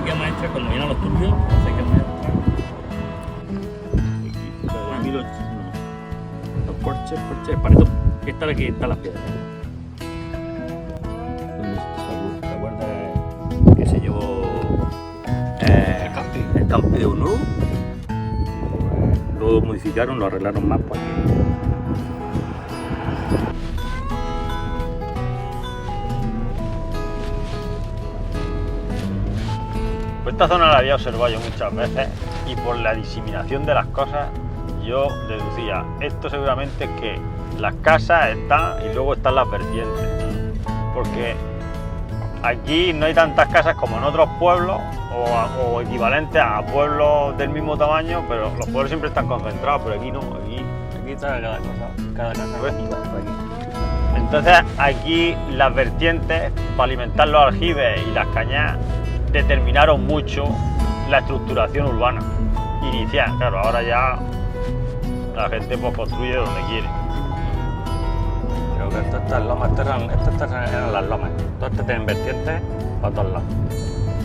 acequia maestra, cuando vienen los turbios, la acequia maestra. Aquí los porches, paredes. Esta es la que está la piedra. ¿Te acuerdas que se llevó el campeón, no? Lo modificaron, lo arreglaron más para que... Pues esta zona la había observado yo muchas veces y por la diseminación de las cosas yo deducía, esto seguramente es que las casas están y luego están las vertientes, porque aquí no hay tantas casas como en otros pueblos o equivalentes a pueblos del mismo tamaño, pero los pueblos siempre están concentrados, pero aquí no, aquí está cada casa Pues, por aquí. Entonces aquí las vertientes para alimentar los aljibes y las cañadas determinaron mucho la estructuración urbana inicial. Claro, ahora ya la gente pues construye donde quiere. Creo que estas lomas, estas eran las lomas. Todas estas tienen vertientes para todos lados.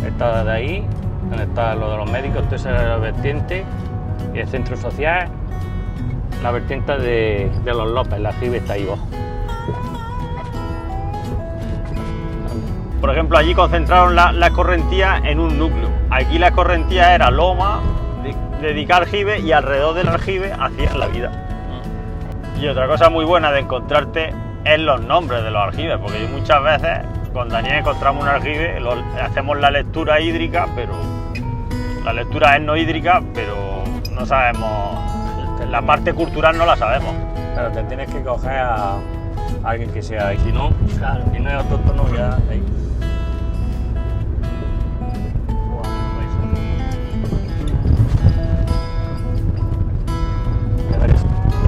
Esta de ahí, donde está lo de los médicos, esto es la vertiente, y el centro social, la vertiente de los López, la aljibe está ahí abajo. Por ejemplo, allí concentraron la escorrentía en un núcleo. Aquí la escorrentía era loma, dedicada al aljibe, y alrededor del aljibe hacían la vida. Y otra cosa muy buena de encontrarte es los nombres de los aljibes, porque muchas veces con Daniel encontramos un aljibe, hacemos la lectura hídrica, pero la lectura es no hídrica, pero no sabemos, la parte cultural no la sabemos. Pero te tienes que coger a alguien que sea, y si no, claro, si no es autóctono ya ahí.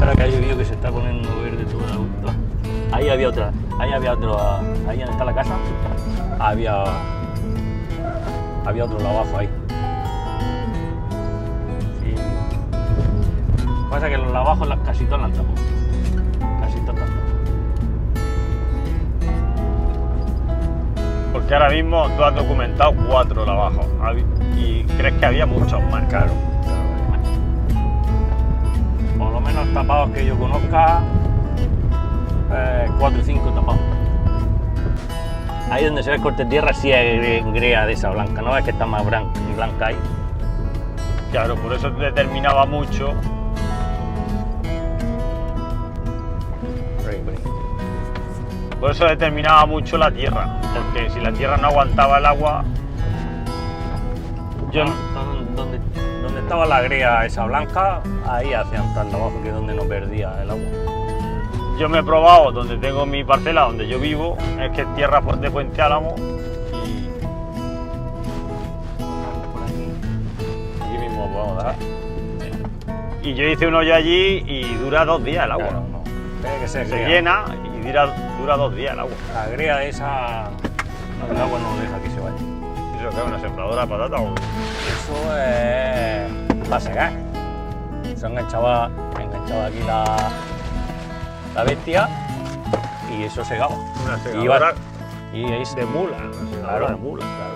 Ahora que ha llovido, que se está poniendo verde toda la gusta. Ahí había otro, ahí donde está la casa, había otro lavazo ahí. Sí. Pasa que los lavajos casi todos la han tapado. Casi todos la han tapado. Porque ahora mismo tú has documentado 4 lavajos y crees que había muchos más. Claro. Por lo menos tapados que yo conozca, 4 o 5 tapados. Ahí donde se ve el corte de tierra sí hay grea de esa blanca, ¿no? Es que está más blanca ahí. Claro, por eso determinaba mucho. Por eso determinaba mucho la tierra, porque si la tierra no aguantaba el agua... Donde estaba la grea esa blanca, ahí hacían tal abajo, que es donde no perdía el agua. Yo me he probado donde tengo mi parcela, donde yo vivo, es que es tierra de Puente Álamo y... Aquí mismo podemos dar. Y yo hice un hoyo allí y dura 2 días el agua. Claro, no. Tiene que ser Se grea. llena y dura 2 días el agua. La grea esa, no, el agua no deja que se vaya. ¿Eso qué es? ¿Una sembradora de patata o...? Eso es para secar. Se ha enganchado aquí la bestia y eso segaba. Una Y segadora y ahí se... de mula. Una segadora Claro. de mula, claro.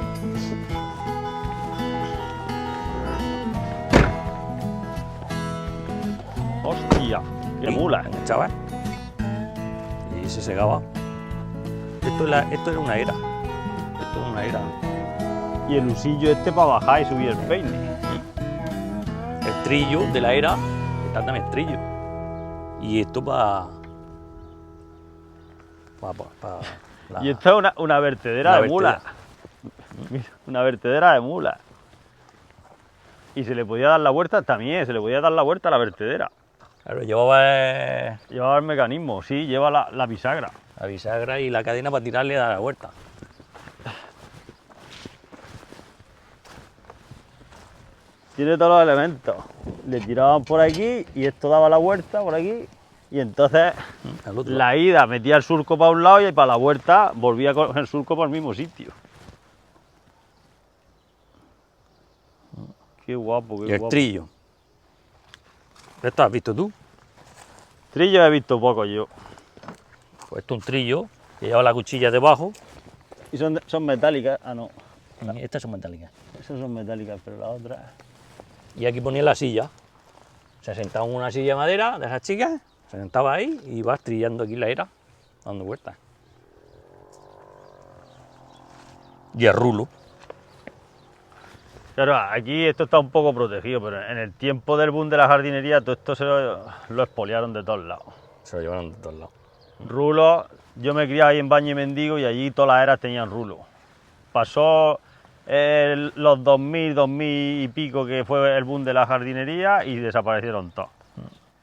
¡Hostia! ¡Qué mula! enganchaba y se segaba. Esto era una era. Esto es una era. Y el usillo este para bajar y subir el peine. El trillo de la era, está también el trillo. Y esto para Y esta es una vertedera de mula. Mira, una vertedera de mula. Y se le podía dar la vuelta también, se le podía dar la vuelta a la vertedera. Claro, llevaba Llevaba el mecanismo, sí, lleva la bisagra. la bisagra y la cadena para tirarle a la vuelta. Tiene todos los elementos. Le tiraban por aquí y esto daba la vuelta por aquí. Y entonces Al otro la ida metía el surco para un lado y para la vuelta volvía con el surco por el mismo sitio. Qué guapo, qué y el guapo. trillo. ¿Esto has visto tú? Trillo he visto poco yo. Pues esto es un trillo que lleva la cuchilla debajo. Y son metálicas. Ah, no. Estas son metálicas. Esas son metálicas, pero las otras... Y aquí ponía la silla. Se sentaba en una silla de madera de esas chicas, se sentaba ahí y vas trillando aquí la era, dando vueltas. Y el rulo. Claro, aquí esto está un poco protegido, pero en el tiempo del boom de la jardinería todo esto se lo expoliaron de todos lados. Se lo llevaron de todos lados. Rulos, yo me criaba ahí en Baño y Mendigo y allí todas las eras tenían rulos. Pasó los 2000, 2000 y pico que fue el boom de la jardinería y desaparecieron todos.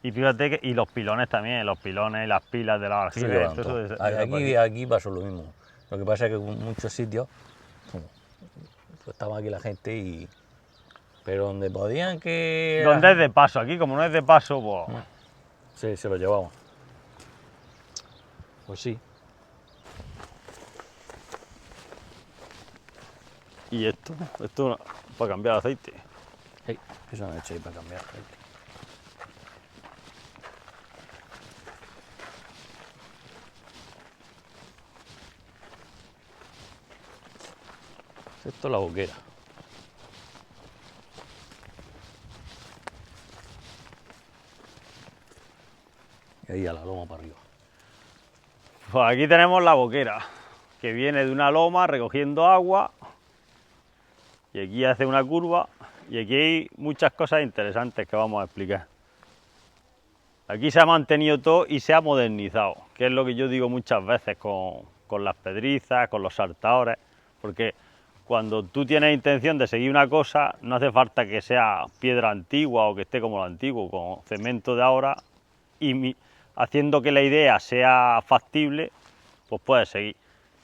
Y fíjate que, y los pilones también, los pilones y las pilas de la Se lo aljibes, llevaron todo eso todo. desapareció. Aquí pasó lo mismo. Lo que pasa es que en muchos sitios pues, estaba aquí la gente pero donde podían que... Donde es de paso, aquí como no es de paso, pues... Sí, se lo llevaban. Pues sí. Y esto para cambiar aceite. Hey, eso han hecho ahí para cambiar. Esto es la boquera. Y ahí a la loma para arriba. Pues aquí tenemos la boquera, que viene de una loma recogiendo agua. Y aquí hace una curva. Y aquí hay muchas cosas interesantes que vamos a explicar. Aquí se ha mantenido todo y se ha modernizado, que es lo que yo digo muchas veces con las pedrizas, con los saltadores, porque cuando tú tienes intención de seguir una cosa, no hace falta que sea piedra antigua o que esté como lo antiguo, con cemento de ahora, y haciendo que la idea sea factible, pues puedes seguir.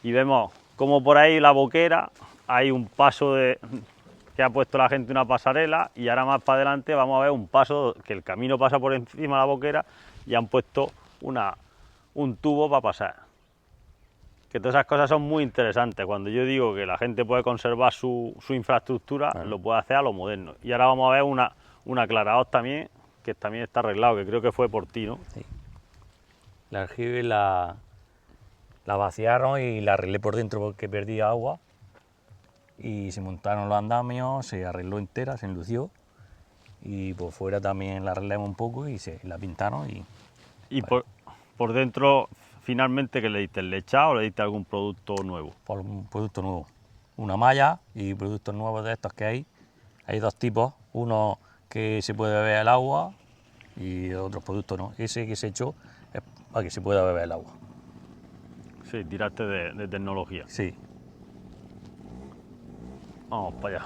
Y vemos como por ahí la boquera, hay un paso que ha puesto la gente, una pasarela, y ahora más para adelante vamos a ver un paso, que el camino pasa por encima de la boquera y han puesto un tubo para pasar. Que todas esas cosas son muy interesantes. Cuando yo digo que la gente puede conservar su infraestructura, lo puede hacer a lo moderno. Y ahora vamos a ver un aclarador también, que también está arreglado, que creo que fue por ti, ¿no? Sí. La aljibe la vaciaron y la arreglé por dentro porque perdía agua. Y se montaron los andamios, se arregló entera, se enlució. Y por fuera también la arreglamos un poco y la pintaron. Y vale. por dentro, finalmente, ¿qué le diste? ¿El lechado o le diste algún producto nuevo? Por un producto nuevo. Una malla y productos nuevos de estos que hay. Hay dos tipos. Uno que se puede beber el agua y otros productos no. Ese que se echó es para que se pueda beber el agua. Sí, tiraste de tecnología. Sí. Vamos para allá.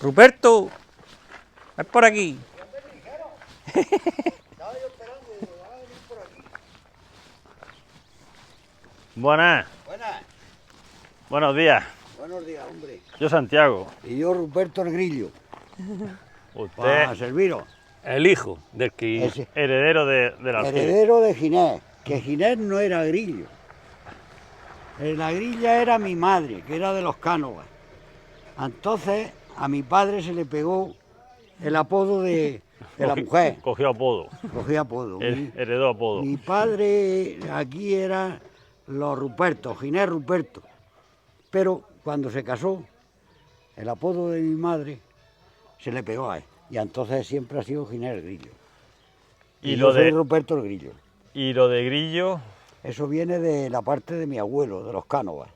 Ruperto, ven por aquí. Buenas. Buenas. Buenos días. Buenos días, hombre. Yo Santiago. Y yo, Ruperto el Grillo, Usted para serviros. El hijo del que... Ese, heredero de la aljibe. heredero de Ginés, que Ginés no era Grillo. La grilla era mi madre, que era de los Cánovas. Entonces, a mi padre se le pegó el apodo de la mujer. Cogió apodo. Cogía apodo. Heredó apodo. Mi padre aquí era los Rupertos, Ginés Ruperto. Pero cuando se casó, el apodo de mi madre se le pegó a él. Y entonces siempre ha sido Ginés el Grillo. Y yo lo soy de Ruperto el Grillo. y lo de Grillo, Eso viene de la parte de mi abuelo, de los Cánovas.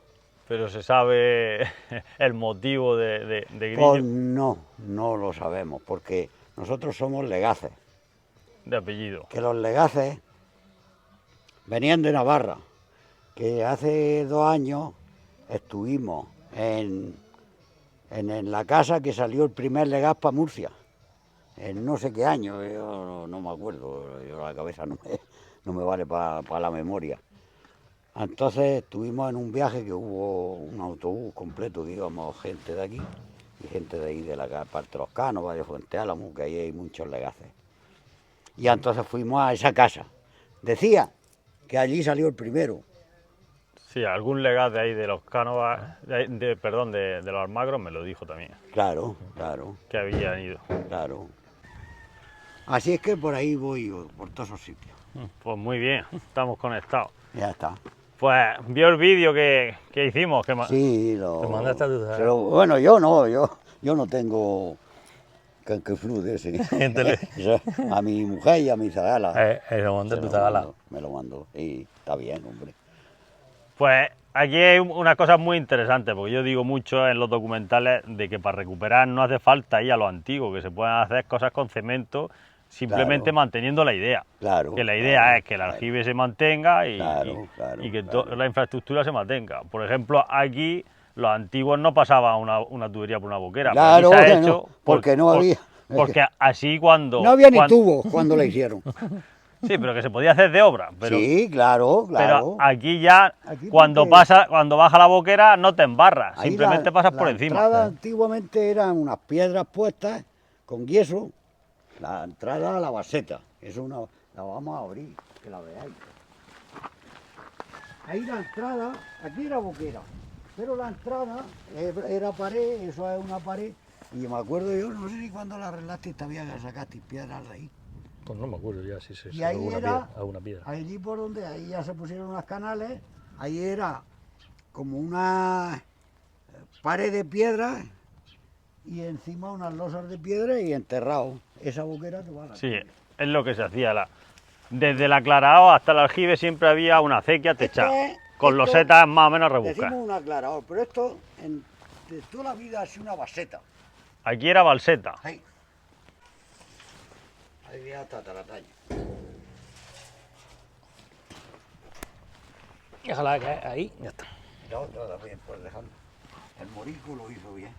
pero se sabe el motivo de Grillo, Pues no lo sabemos, porque nosotros somos legaces. de apellido. Que los legaces venían de Navarra, que hace 2 años estuvimos en la casa que salió el primer legaz para Murcia, en no sé qué año, yo no me acuerdo, yo la cabeza no me vale para la memoria. Entonces estuvimos en un viaje que hubo un autobús completo, que íbamos gente de aquí y gente de ahí de la parte de los Cánovas, de Fuente Álamo, que ahí hay muchos legaces. Y entonces fuimos a esa casa. Decía que allí salió el primero. Sí, algún legaz de ahí de los Cánovas, perdón, de los Almagros me lo dijo también, Claro. que habían ido. Así es que por ahí voy yo, por todos esos sitios. Pues muy bien, estamos conectados. Ya está. Pues vio el vídeo que hicimos. Sí, Te mandaste a tu zagala. pero bueno, yo no tengo canqueflú de ese. Entonces- Eso, a mi mujer y a mi zagala. Lo mandé se a tu lo zagala. mando, me lo mando. Y está bien, hombre. Pues aquí hay unas cosas muy interesantes, porque yo digo mucho en los documentales de que para recuperar no hace falta ir a lo antiguo, que se pueden hacer cosas con cemento simplemente Claro. manteniendo la idea. Claro. Que la idea claro, es que el claro. aljibe se mantenga y, Claro, claro, y que claro. la infraestructura se mantenga. Por ejemplo, aquí los antiguos no pasaban una tubería por una boquera. pero aquí Claro se ha que hecho no, porque no había. Porque así cuando... No había ni cuando- tubos cuando la hicieron. Sí, pero que se podía hacer de obra. Pero, Sí, claro, claro. pero aquí ya, Aquí cuando porque- cuando baja la boquera, no te embarras, Ahí simplemente pasas por la encima. entrada antiguamente eran unas piedras puestas con yeso. La entrada a la baseta. Es una. La vamos a abrir, que la veáis. Ahí la entrada, aquí era boquera. Pero la entrada era pared, eso es una pared. Y me acuerdo yo, no sé si cuando la arreglaste todavía sacaste piedras de ahí. Pues no me acuerdo ya si se Y ahí era, alguna piedra. allí por donde, ahí ya se pusieron unos canales, ahí era como una pared de piedra y encima unas losas de piedra y enterrado. Esa boquera te va a la Sí, es lo que se hacía. Desde el aclarado hasta el aljibe siempre había una acequia techada, con esto- losetas más o menos Decimos rebuscadas. un aclarador, pero esto de toda la vida ha sido una baseta. Aquí era balseta. Ahí. Ahí viene hasta Taratalla. Déjala que ahí, ya está. La otra también, pues dejarlo. El morico lo hizo bien.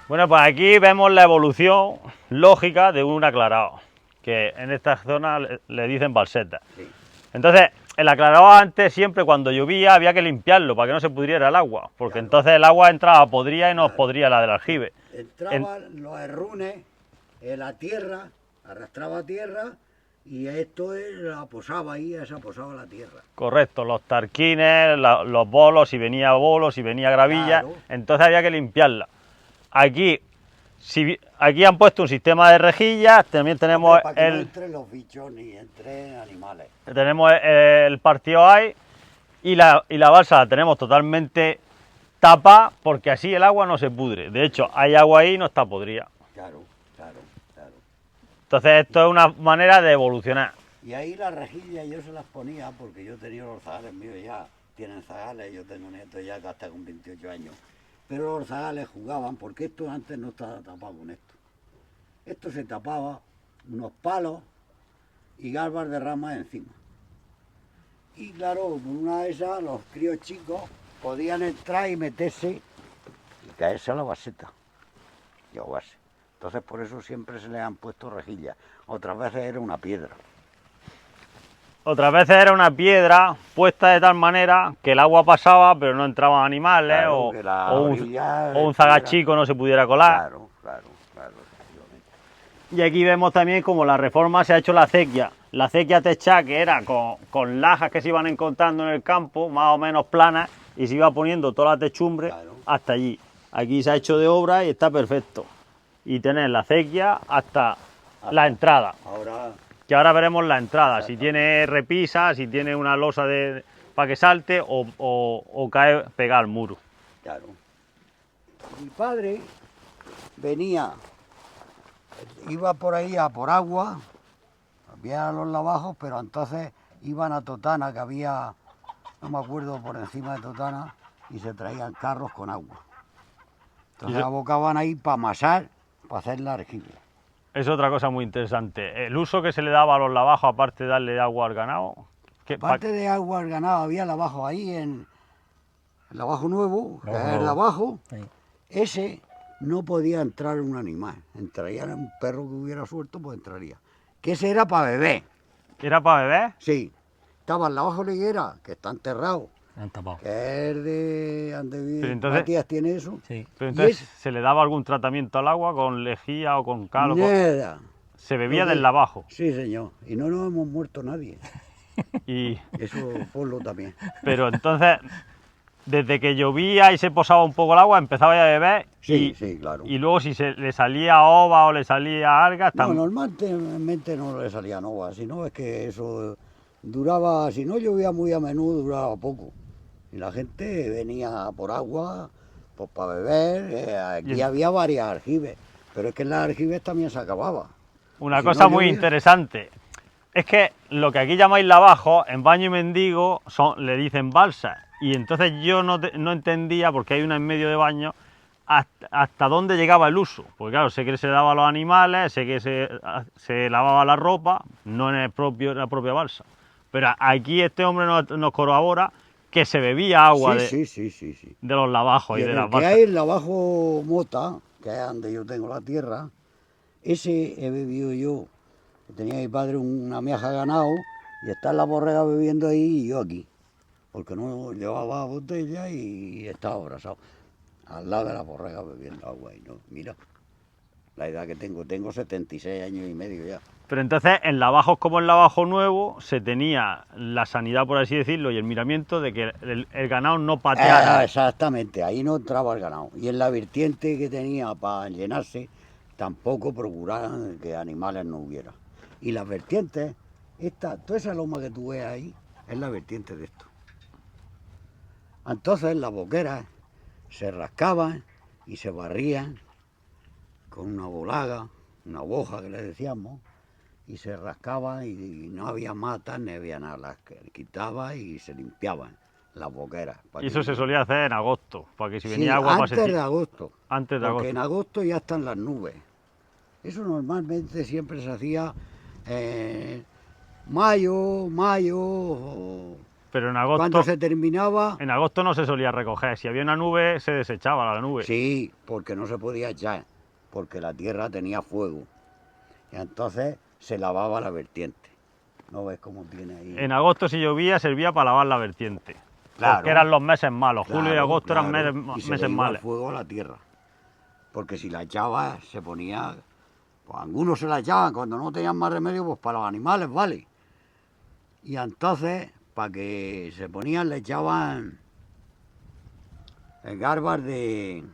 Bueno, pues aquí vemos la evolución lógica de un aclarado, que en esta zona le dicen balseta. Sí. Entonces, el aclarado antes, siempre cuando llovía, había que limpiarlo para que no se pudriera el agua, porque Claro. entonces el agua entraba podría y nos Claro. podría la del aljibe. Entraban los herrunes en la tierra, arrastraba tierra y esto la posaba ahí, esa posaba la tierra. Correcto, los tarquines, los bolos, si venía bolos, si venía gravilla, Claro. entonces había que limpiarla. Aquí, aquí han puesto un sistema de rejillas, también tenemos Para que no el, entren los bichos ni entren animales. tenemos el partido ahí y la balsa la tenemos totalmente tapada porque así el agua no se pudre. De hecho, hay agua ahí y no está podrida. Claro, claro, claro. Entonces esto es una manera de evolucionar. Y ahí las rejillas yo se las ponía porque yo tenía los zagales míos ya, tienen zagales, yo tengo nietos ya que hasta con 28 años. Pero los zagales jugaban porque esto antes no estaba tapado con esto. Esto se tapaba unos palos y garbas de ramas encima. Y claro, con una de esas los críos chicos podían entrar y meterse y caerse a la baseta y ahogarse. Entonces por eso siempre se les han puesto rejillas. Otras veces era una piedra. Otras veces era una piedra puesta de tal manera que el agua pasaba pero no entraban animales Claro, que la orilla o un era- zagachico no se pudiera colar. Claro, claro, claro, efectivamente. Y aquí vemos también como la reforma se ha hecho la acequia. La acequia techada, que era con lajas que se iban encontrando en el campo, más o menos planas, y se iba poniendo toda la techumbre Claro. hasta allí. Aquí se ha hecho de obra y está perfecto. Y tener la acequia hasta la entrada, Ahora, que ahora veremos la entrada, si tiene repisa, si tiene una losa para que salte o cae pegada al muro. claro. Mi padre venía, iba por ahí a por agua, había los lavajos, pero entonces iban a Totana, que había, no me acuerdo, por encima de Totana, y se traían carros con agua. Entonces abocaban ahí para amasar, para hacer la arjilla. Es otra cosa muy interesante. El uso que se le daba a los lavajos, aparte de darle agua al ganado, que, Aparte de agua al ganado, había lavajo ahí en el lavajo nuevo, que es el nuevo. lavajo. Sí. Ese no podía entrar un animal. Entraría un perro que hubiera suelto, pues entraría. Que ese era para beber. ¿era para beber? Sí. Estaba el lavajo liguera, que está enterrado, Han tapado. que es de donde Pero entonces- Matías tiene eso. Sí. Pero Y entonces, es- ¿se le daba algún tratamiento al agua con lejía o con cal? Nada. Se bebía Lo que- del lavajo. Sí, señor. Y no nos hemos muerto nadie. Y, Eso ponlo también. pero entonces, desde que llovía y se posaba un poco el agua, empezaba a beber. Sí, sí, claro. Y luego si le salía ova o le salía algas, No, normalmente no le salía nova, sino es que eso duraba, si no llovía muy a menudo, duraba poco. Y la gente venía por agua, pues para beber, aquí había varias aljibes, pero es que en las aljibes también se acababa. Una Si cosa no muy llovía- interesante es que lo que aquí llamáis lavajos, en Baño y Mendigo le dicen balsas. Y entonces yo no entendía, porque hay una en medio de Baño, hasta dónde llegaba el uso. Porque claro, sé que se daba a los animales, sé que se lavaba la ropa, no en la propia balsa. Pero aquí este hombre nos corrobora que se bebía agua Sí. de los lavajos Y y de en las el que balsas. hay el Lavajo Mota, que es donde yo tengo la tierra, ese he bebido yo. Tenía mi padre una miaja de ganado y está en la borrega bebiendo ahí y yo aquí. Porque no llevaba botella y estaba abrazado. Al lado de la borrega bebiendo agua y no, mira, la edad que tengo 76 años y medio ya. Pero entonces en lavajos como en Lavajo Nuevo se tenía la sanidad, por así decirlo, y el miramiento de que el ganado no pateara. Exactamente, ahí no entraba el ganado. Y en la vertiente que tenía para llenarse, tampoco procuraban que animales no hubiera. Y las vertientes, toda esa loma que tú ves ahí, es la vertiente de esto. Entonces las boqueras se rascaban y se barrían con una bolaga, una boja que le decíamos, y se rascaban y no había matas ni había nada, las quitaba y se limpiaban las boqueras. Y eso se solía hacer en agosto, para que si Sí, venía agua antes de agosto, antes de porque en agosto. agosto ya están las nubes. Eso normalmente siempre se hacía mayo, Pero cuando se terminaba. en agosto no se solía recoger. Si había una nube, se desechaba la nube. Sí, porque no se podía echar, porque la tierra tenía fuego. Y entonces se lavaba la vertiente. ¿No ves cómo tiene ahí? En agosto, si llovía, servía para lavar la vertiente. Claro. Porque eran los meses malos. Julio y Claro, agosto eran claro, y meses se le iba el malos. fuego a la tierra. Porque si la echaba, se ponía. Pues algunos se la echaban cuando no tenían más remedio, pues para los animales, ¿vale? Y entonces, para que se ponían, le echaban garbas de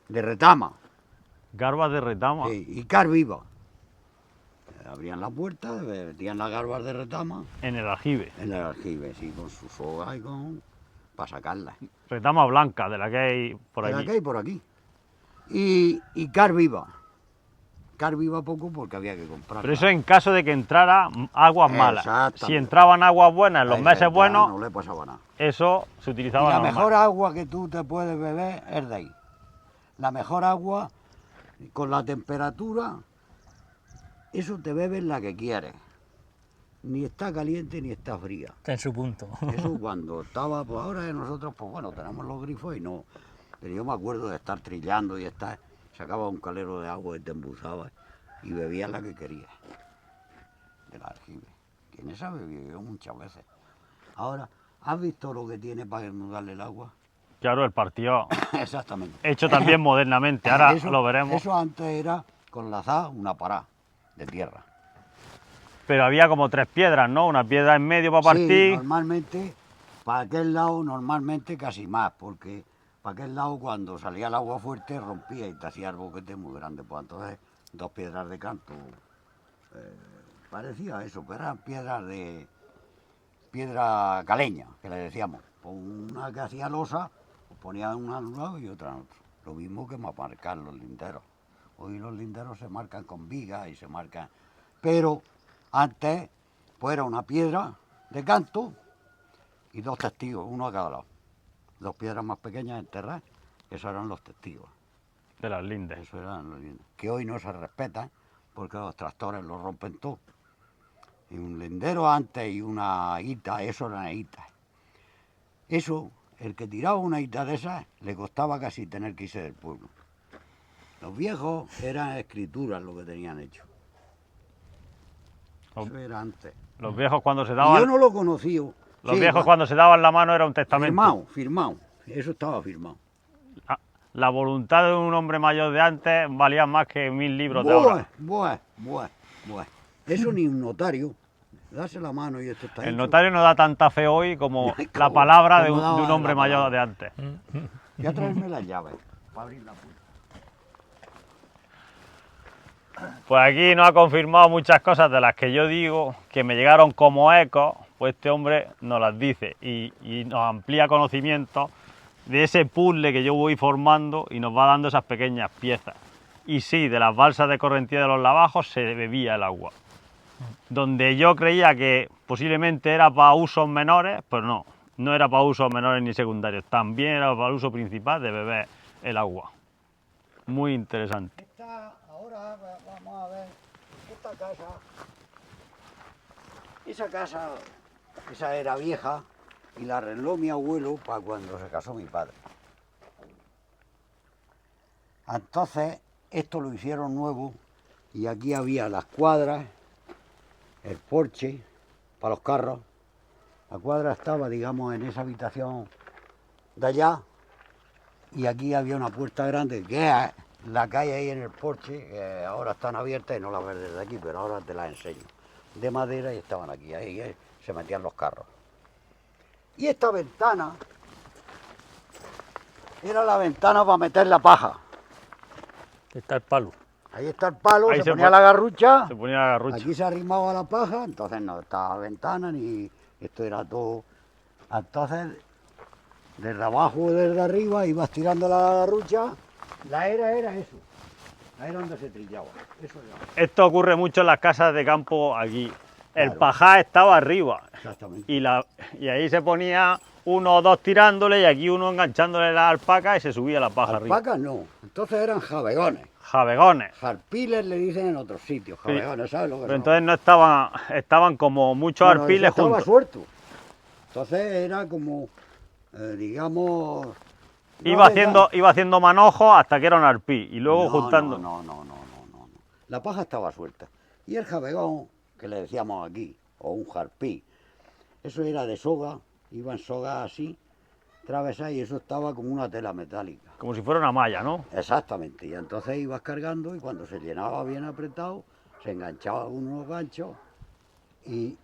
retama, Garbas de retama. sí, y car viva. Abrían la puerta, metían las garbas de retama En el aljibe. en el aljibe, sí, con su soga y para sacarlas. Retama blanca, de la que hay por De la aquí. que hay por aquí. Y car viva. Car viva poco porque había que comprarla. Pero eso en caso de que entrara aguas malas. Exactamente. Si entraban aguas buenas en los meses buenos, no le pasaba nada. eso se Y utilizaba la normal. mejor agua que tú te puedes beber es de ahí. La mejor agua, con la temperatura, eso te bebes la que quieres. Ni está caliente ni está fría. Está en su punto. Eso cuando estaba, pues ahora nosotros, pues bueno, tenemos los grifos y no. Pero yo me acuerdo de estar trillando y estar, sacaba un calero de agua y te embuzaba y bebías la que querías. Del aljibe. Que en esa bebí yo muchas veces. Ahora, ¿has visto lo que tiene para desnudarle el agua? Claro, el partido Exactamente. hecho también modernamente. Ahora Eso- lo veremos. Eso antes era con la azada una pará de tierra. Pero había como tres piedras, ¿no? Una piedra en medio para Sí, partir. normalmente, para aquel lado, normalmente casi más, porque para aquel lado cuando salía el agua fuerte rompía y te hacía el boquete muy grande. Pues entonces, dos piedras de canto. Parecía eso, pero eran piedra caleña, que le decíamos. Pues una que hacía losa, pues ponía una en un lado y otra en otro. Lo mismo que marcar los linderos. Hoy los linderos se marcan con vigas y se marcan. Pero antes, pues era una piedra de canto y dos testigos, uno a cada lado. Dos piedras más pequeñas enterradas, esos eran los testigos. De las lindes. Eso eran los lindes. Que hoy no se respetan porque los tractores lo rompen todo. Y un lindero antes y una hita, eso eran hitas. Eso, el que tiraba una hita de esas, le costaba casi tener que irse del pueblo. Los viejos eran escrituras lo que tenían hecho. Eso era antes. Los viejos cuando se Y daban, yo no lo conocí. los Sí, viejos cuando se daban la mano era un testamento. firmado. Eso estaba firmado. La voluntad de un hombre mayor de antes valía más que 1000 libros de ahora. Buah. Eso ni un notario. darse la mano y esto está El hecho. notario no da tanta fe hoy como Ay, la cabrón, palabra de ¿cómo un daba hombre la mayor palabra? de antes. Voy a traerme las llaves para abrir la puerta. Pues aquí nos ha confirmado muchas cosas de las que yo digo, que me llegaron como ecos, pues este hombre nos las dice y nos amplía conocimientos de ese puzzle que yo voy formando y nos va dando esas pequeñas piezas. Y sí, de las balsas de Correntía de los Lavajos se bebía el agua. Donde yo creía que posiblemente era para usos menores, pues no, no era para usos menores ni secundarios, también era para el uso principal de beber el agua. Muy interesante. Ahora vamos a ver esta casa. Esa casa, esa era vieja y la arregló mi abuelo para cuando se casó mi padre. Entonces, esto lo hicieron nuevo y aquí había las cuadras, el porche para los carros. La cuadra estaba, digamos, en esa habitación de allá y aquí había una puerta grande que es la calle ahí en el porche, que ahora están abiertas y no las ves desde aquí, pero ahora te las enseño. De madera y estaban aquí, ahí se metían los carros. Y esta ventana era la ventana para meter la paja. Está el palo. Ahí está el palo, Ahí se se ponía pon- la garrucha, Se ponía la garrucha. aquí se arrimaba la paja, entonces no estaba ventana ni esto era todo. Entonces, desde abajo o desde arriba ibas tirando la garrucha, la era eso, la era donde se trillaba, eso era. Esto ocurre mucho en las casas de campo aquí. El Claro. pajar estaba arriba Exactamente. y ahí se ponía uno o dos tirándole y aquí uno enganchándole la alpaca y se subía la paja arriba. Alpacas no, entonces eran jabegones. Jabegones. Jarpiles le dicen en otros sitios, Sí. jabegones, ¿sabes lo que Pero son? entonces no estaban como muchos Bueno, arpiles eso estaba juntos. suelto. Entonces era como, digamos... no Iba hace iba haciendo manojo hasta que era un arpí y luego No, juntando. No. La paja estaba suelta. Y el jabegón, que le decíamos aquí, o un jarpí, eso era de soga, iban sogas así, travesadas, y eso estaba como una tela metálica. Como si fuera una malla, ¿no? Exactamente. Y entonces ibas cargando y cuando se llenaba bien apretado, se enganchaba con unos ganchos y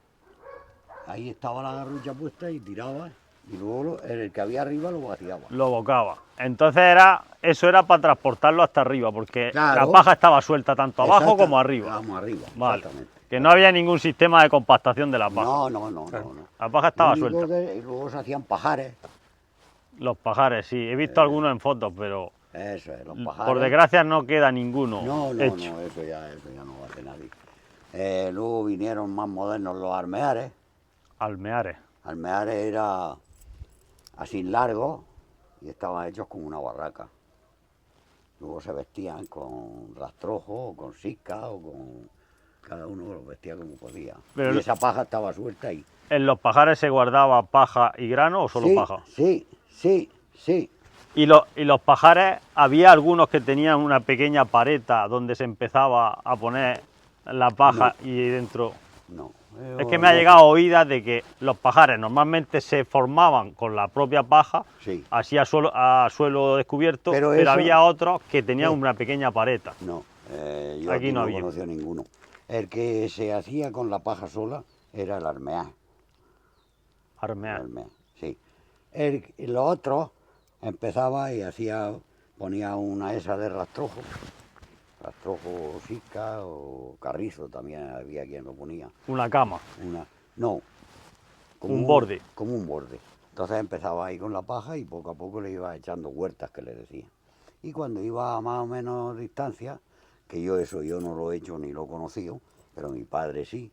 ahí estaba la garrucha puesta y tiraba. Y luego el que había arriba lo vaciaba. Lo bocaba. Entonces eso era para transportarlo hasta arriba, porque Claro. la paja estaba suelta tanto abajo Exacta- como arriba. Vamos arriba, Vale. exactamente. Que no había ningún sistema de compactación de la paja. No. La paja estaba Lo único suelta. y luego se hacían pajares. Los pajares, sí. He visto algunos en fotos, pero Eso es, los pajares. por desgracia no queda ninguno No, hecho. eso ya no lo hace nadie. Luego vinieron más modernos los almeares. Almeares. Almeares era así largo y estaban hechos como una barraca. Luego se vestían con rastrojo, o con sisca, o con... Cada uno los vestía como podía. Pero y esa paja estaba suelta ahí. ¿En los pajares se guardaba paja y grano o solo sí, paja? Sí. Y los pajares, había algunos que tenían una pequeña pareta donde se empezaba a poner la paja y dentro... No. Es que me ha llegado oídas de que los pajares normalmente se formaban con la propia paja, Sí. así a suelo descubierto, Pero pero eso- había otros que tenían Sí. una pequeña pareta. No, yo Aquí aquí no no había. conocí ninguno. El que se hacía con la paja sola era el armeá. Armear. Sí. Los otros empezaba y ponía una esa de rastrojo sisca o carrizo también había quien lo ponía. Una cama. No, Un borde. Como un borde. Entonces empezaba ahí con la paja y poco a poco le iba echando huertas que le decían. Y cuando iba a más o menos distancia, que yo no lo he hecho ni lo he conocido, pero mi padre sí.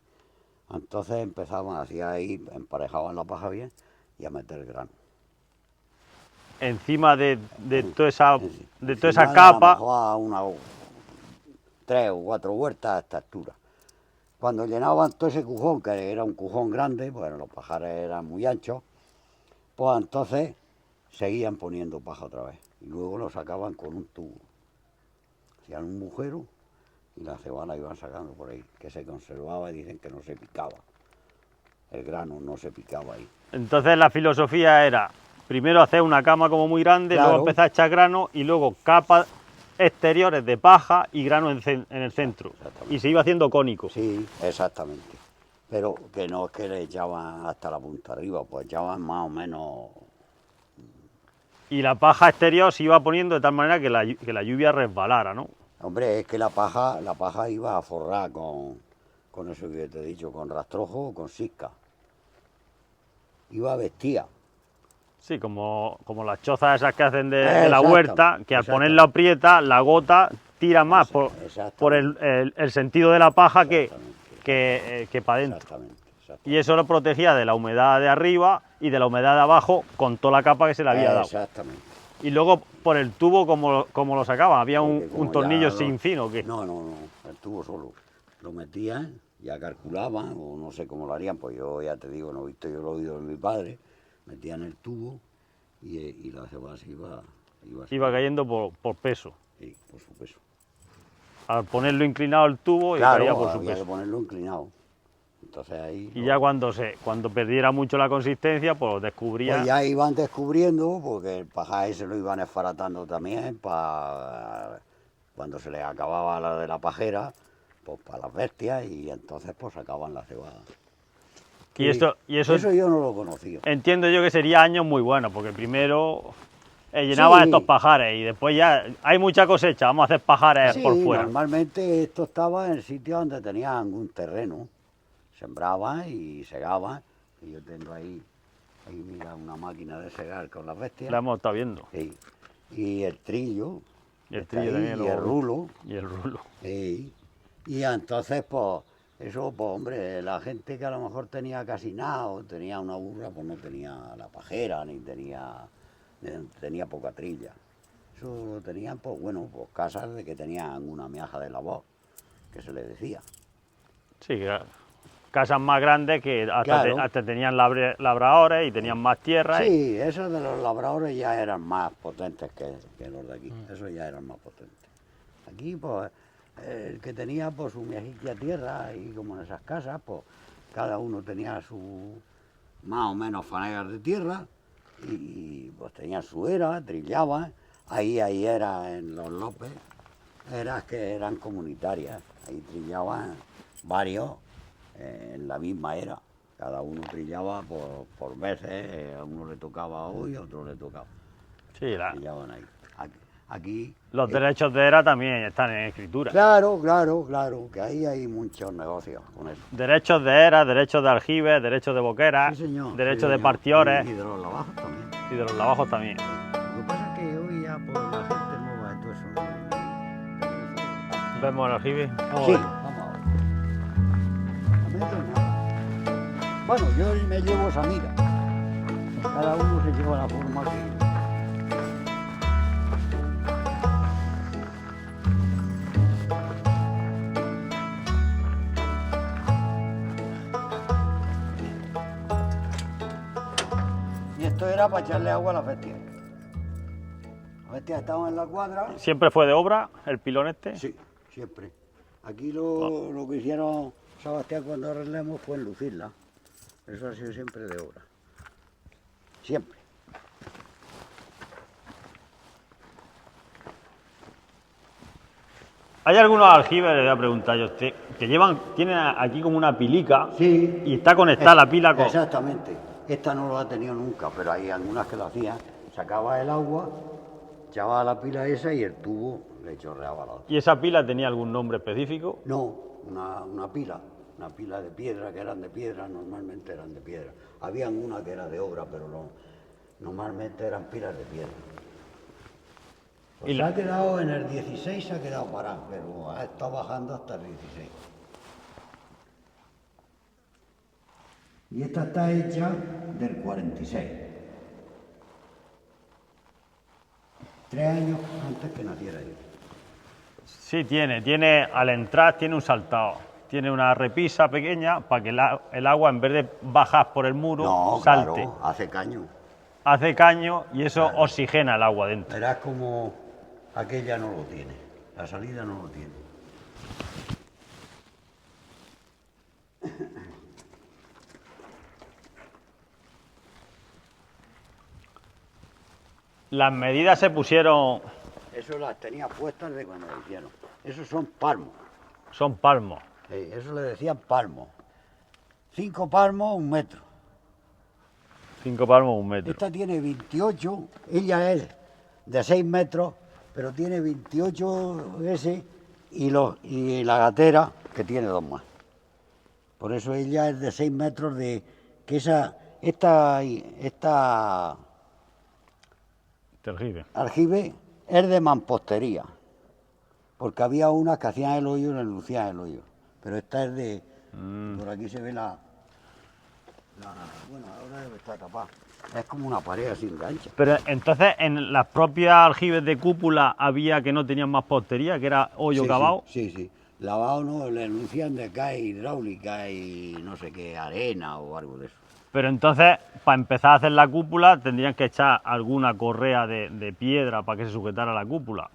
Entonces empezaban, hacía ahí, emparejaban la paja bien y a meter grano. Encima de toda esa Encima capa, A lo mejor a 3 o 4 huertas a esta altura. Cuando llenaban todo ese cujón, que era un cujón grande, bueno, los pajares eran muy anchos, pues entonces seguían poniendo paja otra vez. Y luego lo sacaban con un tubo. Hacían un agujero y la cebada la iban sacando por ahí, que se conservaba y dicen que no se picaba. El grano no se picaba ahí. entonces la filosofía era primero hacer una cama como muy grande, Claro. luego empezar a echar grano y luego capas exteriores de paja y grano en el centro. Exactamente. Y se iba haciendo cónico. Sí, exactamente. pero que no es que le echaban hasta la punta arriba, pues echaban más o menos. Y la paja exterior se iba poniendo de tal manera que la lluvia resbalara, ¿no? Hombre, es que la paja iba a forrar con eso que te he dicho, con rastrojo o con sisca. Iba vestida. Sí, como las chozas esas que hacen de la huerta, que al exactamente. ponerla aprieta, la gota tira más por el sentido de la paja que para adentro. Exactamente. Y eso lo protegía de la humedad de arriba y de la humedad de abajo con toda la capa que se le había dado. Exactamente. Y luego por el tubo, como lo sacaban, había Porque como un tornillo ya sin fin, ¿o qué? No, el tubo solo. Lo metían, ya calculaban, o no sé cómo lo harían, pues yo ya te digo, no he visto, yo lo he oído de mi padre, metían el tubo y la cebada se Iba cayendo por peso. Sí, por su peso. Al ponerlo inclinado el tubo, Claro, caía por su había peso. que ponerlo inclinado. Entonces ahí... Y ya cuando perdiera mucho la consistencia, pues descubría... Pues ya iban descubriendo, porque el pajaje se lo iban esfaratando también cuando se les acababa la de la pajera, pues para las bestias, y entonces pues sacaban la cebada. Y eso yo no lo conocía. entiendo yo que sería años muy buenos, porque primero llenaban Sí. estos pajares y después ya hay mucha cosecha, vamos a hacer pajares Sí, por fuera. normalmente esto estaba en sitios donde tenían algún terreno. Sembraban y segaban. Y yo tengo ahí mira, una máquina de segar con las bestias. La hemos estado viendo. Sí. Y el trillo. Y el está trillo ahí, también. y el rulo. Y el rulo. Sí. Y entonces, pues, eso, pues, hombre, la gente que a lo mejor tenía casi nada o tenía una burra, pues no tenía la pajera, ni tenía poca trilla. Eso lo tenían, pues, bueno, pues casas de que tenían una miaja de labor, que se le decía. Sí, casas más grandes que Claro. hasta tenían labradores y tenían más tierra. Sí, esos de los labradores ya eran más potentes que los de aquí, esos ya eran más potentes. Aquí, pues, el que tenía pues su miajilla tierra y como en esas casas, pues cada uno tenía su más o menos fanegas de tierra y pues tenían su era, trillaban, ahí era en los López, eras que eran comunitarias, ahí trillaban varios en la misma era, cada uno trillaba por veces, a uno le tocaba hoy, a otro le tocaba, Sí, trillaban ahí. Aquí los derechos de era también están en escritura. Claro, que ahí hay muchos negocios con eso. Derechos de era, derechos de aljibes, derechos de boqueras, Sí, señor, derechos sí, de señor. partiores Y de los lavajos también. y de los lavajos también. Lo que pasa es que hoy ya por la gente nueva y todo eso no. ¿Vemos el aljibe? Sí, vamos a ver. A mí no nada. Bueno, yo me llevo esa mira. Cada uno se lleva la forma que... Y esto era para echarle agua a las bestias. Las bestias estaban en la cuadra. ¿Siempre fue de obra el pilón este? Sí, siempre. Aquí lo que hicieron Sebastián cuando arreglamos fue enlucirla. Eso ha sido siempre de obra. Siempre. Hay algunos aljibes, le voy a preguntar yo a usted, que tienen aquí como una pilica Sí. y está conectada la pila con... Exactamente. Esta no lo ha tenido nunca, pero hay algunas que lo hacían. Sacaba el agua, echaba la pila esa y el tubo le chorreaba la otra. ¿Y esa pila tenía algún nombre específico? No, una pila de piedra, que eran de piedra, normalmente eran de piedra. Habían una que era de obra, pero no, normalmente eran pilas de piedra. Pues ¿Y se ha quedado en el 16, se ha quedado parado, pero ha estado bajando hasta el 16. Y esta está hecha del 46. 3 años antes que naciera yo. Sí, tiene al entrar tiene un saltado, tiene una repisa pequeña para que el agua en vez de bajar por el muro No, salte. claro, hace caño. Hace caño y eso oxigena el agua dentro. Verás como aquella no lo tiene, la salida no lo tiene. Las medidas se pusieron, Eso las tenía puestas de cuando lo hicieron. Esos son palmos. son palmos. Eso le decían palmos. 5 palmos, 1 metro. 5 palmos, 1 metro. Esta tiene 28, ella es de 6 metros, pero tiene 28 ese y la gatera que tiene 2 más. Por eso ella es de 6 metros de que esta aljibe es de mampostería, porque había unas que hacían el hoyo y le lucían el hoyo, pero esta es de, por aquí se ve bueno, ahora debe estar tapada, es como una pared así engancha. Pero entonces en las propias aljibes de cúpula había que no tenían más postería, que era hoyo cavado. Sí, lavado no, le lucían de acá hidráulica y no sé qué, arena o algo de eso. Pero entonces, para empezar a hacer la cúpula, tendrían que echar alguna correa de piedra para que se sujetara la cúpula.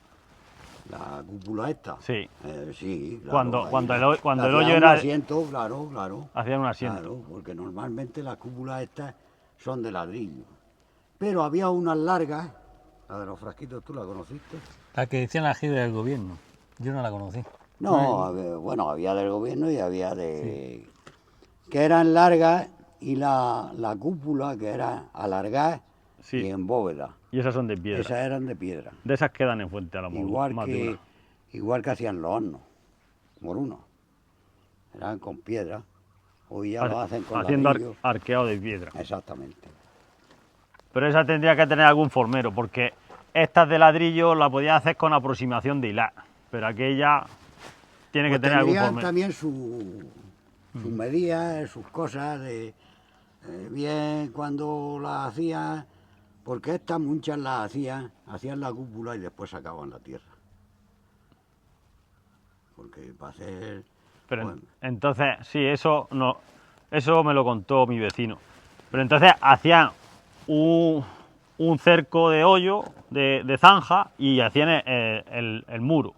¿La cúpula esta? Sí. Sí, claro. Cuando el hoyo un era... asiento, claro. Hacían un asiento. Claro, porque normalmente las cúpulas estas son de ladrillo. Pero había unas largas, la de los frasquitos, ¿tú la conociste? La que decían la aljibe del gobierno. Yo no la conocí. No, bueno, había del gobierno y había de... que eran largas y la cúpula que era alargada y en bóveda. Y esas son de piedra. Esas eran de piedra. De esas quedan en Fuente Álamo. Igual que hacían los hornos, morunos. Eran con piedra. Hoy ya lo hacen con haciendo ladrillo. arqueado de piedra. Exactamente. Pero esa tendría que tener algún formero, porque estas de ladrillo la podían hacer con aproximación de hilar, pero aquella tiene que tener algún formero. También sus medidas, sus cosas, bien cuando las hacían, porque estas muchas las hacían la cúpula y después sacaban la tierra. Porque para hacer... Pero bueno, entonces, sí, eso me lo contó mi vecino. Pero entonces hacían un cerco de hoyo, de zanja, y hacían el muro.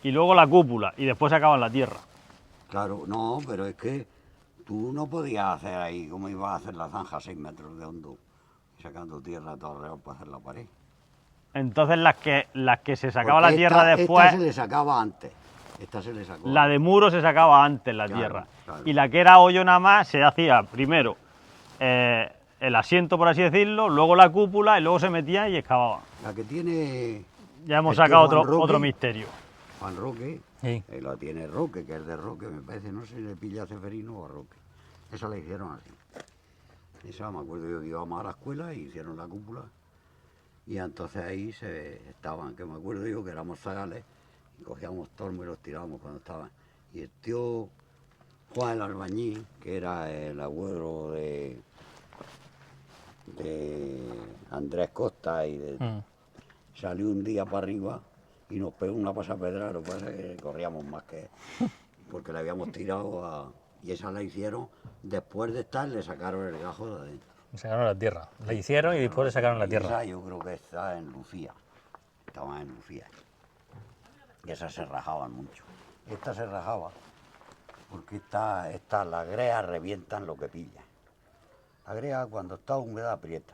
Y luego la cúpula, y después sacaban la tierra. claro, no, pero es que tú no podías hacer ahí como ibas a hacer la zanja 6 metros de hondo, sacando tierra todo alrededor para hacer la pared. Entonces las que se sacaba Porque la tierra después... Esta se le sacaba antes. Esta se le sacó. La de muro se sacaba antes la Claro, tierra. claro. Y la que era hoyo nada más se hacía primero el asiento, por así decirlo, luego la cúpula y luego se metía y excavaba. La que tiene... Ya hemos el tío sacado Juan Roque, otro misterio. Juan Roque, Sí. la tiene Roque, que es de Roque, me parece, no sé si le pilla a Ceferino o a Roque. Esa la hicieron así. Esa me acuerdo yo que íbamos a la escuela y hicieron la cúpula. Y entonces ahí estaban, que me acuerdo yo que éramos zagales, y cogíamos tormos y los tirábamos cuando estaban. Y el tío Juan el Albañil, que era el abuelo de Andrés Costa y salió un día para arriba y nos pegó una pasapedra, lo que pasa es que corríamos más que él, porque le habíamos tirado y esa la hicieron, después de estar le sacaron el gajo de adentro. Sacaron la tierra. La hicieron y después le sacaron la tierra. Esa yo creo que está en Lucía, estaban en Lucía. Y esas se rajaban mucho. Esta se rajaba porque las greas revientan lo que pilla. La grea cuando está húmeda aprieta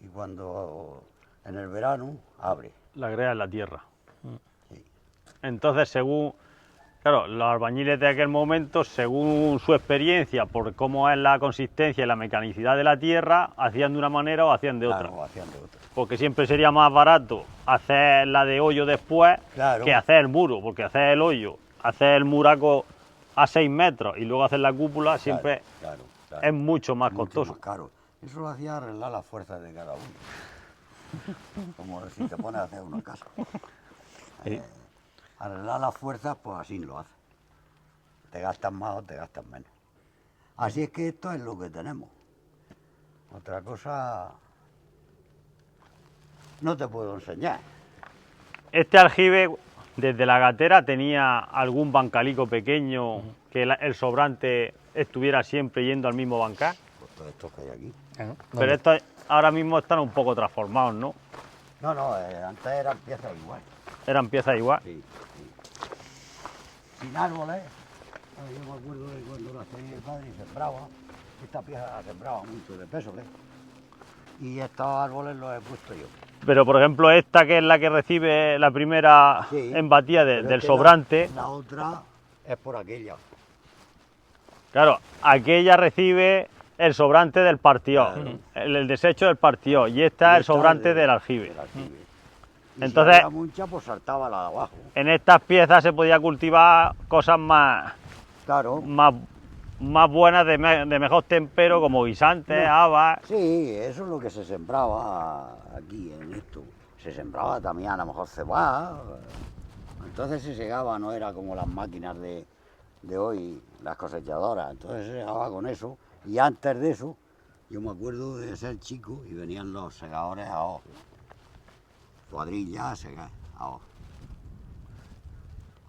y cuando en el verano abre. La grea en la tierra. Sí. Entonces, según... Claro, los albañiles de aquel momento, según su experiencia, por cómo es la consistencia y la mecanicidad de la tierra, hacían de una manera o hacían de otra. Claro, hacían de otra. Porque siempre sería más barato hacer la de hoyo después Claro. que hacer el muro, porque hacer el hoyo, hacer el muraco a 6 metros y luego hacer la cúpula siempre Claro. es mucho más Mucho costoso. más caro. Eso lo hacía arreglar las fuerzas de cada uno. Como si te pones a hacer una casa. Arreglar las fuerzas, pues así lo hace. Te gastas más o te gastas menos. Así es que esto es lo que tenemos. Otra cosa no te puedo enseñar. Este aljibe, desde la gatera, tenía algún bancalico pequeño que el sobrante estuviera siempre yendo al mismo bancal. Pues todo esto que hay aquí. Pero estos ahora mismo están un poco transformados, ¿no? No, antes eran piezas igual. Eran piezas igual. Sí. Sin árboles. Yo me acuerdo de cuando las tenía mi padre y sembraba. Esta pieza la sembraba mucho de pésoles. Y estos árboles los he puesto yo. Pero, por ejemplo, esta que es la que recibe la primera Sí, embatida pero del es que sobrante, La otra es por aquella. Claro, aquella recibe el sobrante del partió, Claro. el desecho del partió, y esta Y el esta sobrante de- del aljibe. del aljibe. Y Entonces- si había mucha, pues saltaba la de abajo. En estas piezas se podía cultivar cosas más, Claro. más buenas, de mejor tempero, como guisantes, No. habas. Sí, eso es lo que se sembraba aquí en esto. Se sembraba también a lo mejor cebada. Entonces se segaba, no era como las máquinas de hoy, las cosechadoras. Entonces se segaba con eso. Y antes de eso, yo me acuerdo de ser chico y venían los segadores a ojo. Cuadrillas a segar a ojo.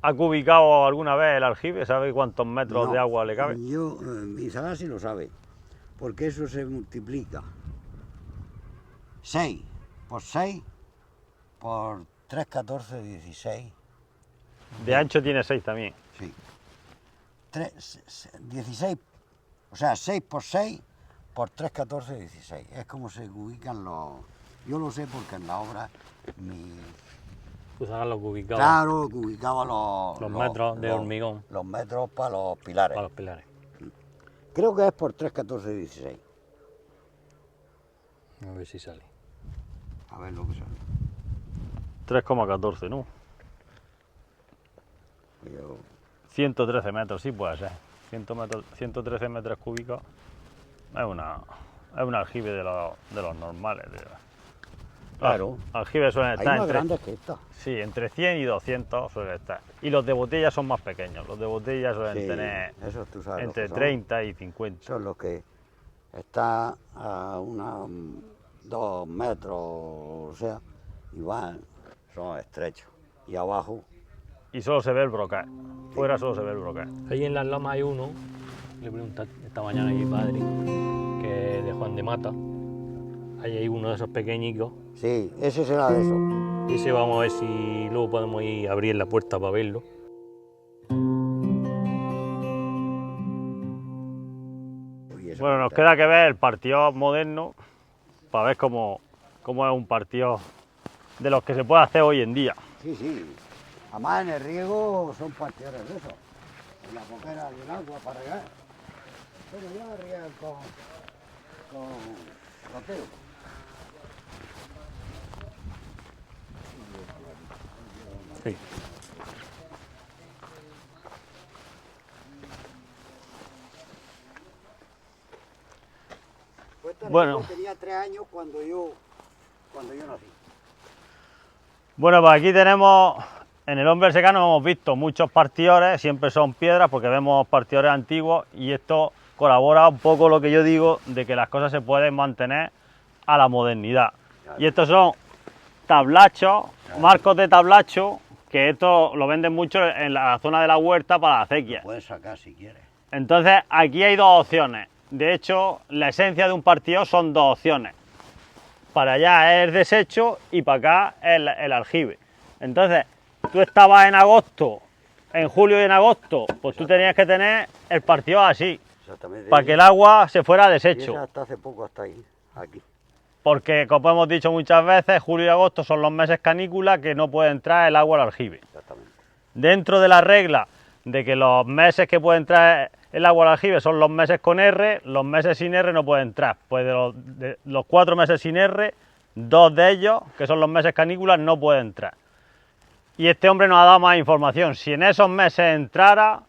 ¿Ha cubicado alguna vez el aljibe? ¿Sabe cuántos metros No, de agua le cabe? Yo, mi saga sí lo sabe, porque eso se multiplica. 6 por 6 por 3, 14, 16. De ancho tiene 6 también. Sí. 16, o sea, 6 por 6 por 3, 14, 16. Es como se ubican los... Yo lo sé porque en la obra Usaban los cubicados claro, que ubicaba los metros de hormigón Los metros para los pilares. para los pilares. Creo que es por 3, 14, 16. A ver si sale. A ver lo que sale. 3,14, ¿no? Yo- 113 metros, sí puede ser. 113 metros cúbicos es un aljibe de los normales. Claro. Aljibes suelen Hay estar más entre, grandes que esta. sí, entre 100 y 200 suelen estar. Y los de botella son más pequeños. Los de botella suelen Sí, tener esos tú sabes lo entre que son. 30 y 50. Son los que está a 2 metros, o sea, y van, son estrechos. Y abajo, Y solo se ve el brocal. Fuera solo se ve el brocal. Ahí en las lomas hay uno, le pregunté esta mañana a mi padre, que es de Juan de Mata. Ahí hay uno de esos pequeñicos. sí, ese será de esos. Y ese vamos a ver si luego podemos ir a abrir la puerta para verlo. Y ese Bueno, nos puente. queda que ver el partido moderno para ver cómo es un partido de los que se puede hacer hoy en día. Sí, sí. Además en el riego son partidores de esos. En la boquera del agua para regar. Pero ya riegan con roteo. Sí. Bueno. Tenía 3 años cuando yo nací. Bueno, pues aquí tenemos, en el hombre secano hemos visto muchos partidores, siempre son piedras porque vemos partidores antiguos y esto colabora un poco lo que yo digo de que las cosas se pueden mantener a la modernidad. Y estos son tablachos, marcos de tablacho, que esto lo venden mucho en la zona de la huerta para la acequia. Puedes sacar si quieres. Entonces aquí hay dos opciones. De hecho, la esencia de un partido son dos opciones. Para allá es desecho y para acá es el aljibe. Entonces, tú estabas en agosto, en julio y en agosto, pues tú tenías que tener el partido así, Exactamente. para que el agua se fuera a Y desecho. esa hasta hace poco hasta ahí, aquí. Porque, como hemos dicho muchas veces, julio y agosto son los meses canícula que no puede entrar el agua al aljibe. Exactamente. Dentro de la regla de que los meses que puede entrar el agua al aljibe son los meses con R, los meses sin R no pueden entrar. Pues de los 4 meses sin R, 2 de ellos, que son los meses canículas, no pueden entrar. Y este hombre nos ha dado más información. Si en esos meses entrara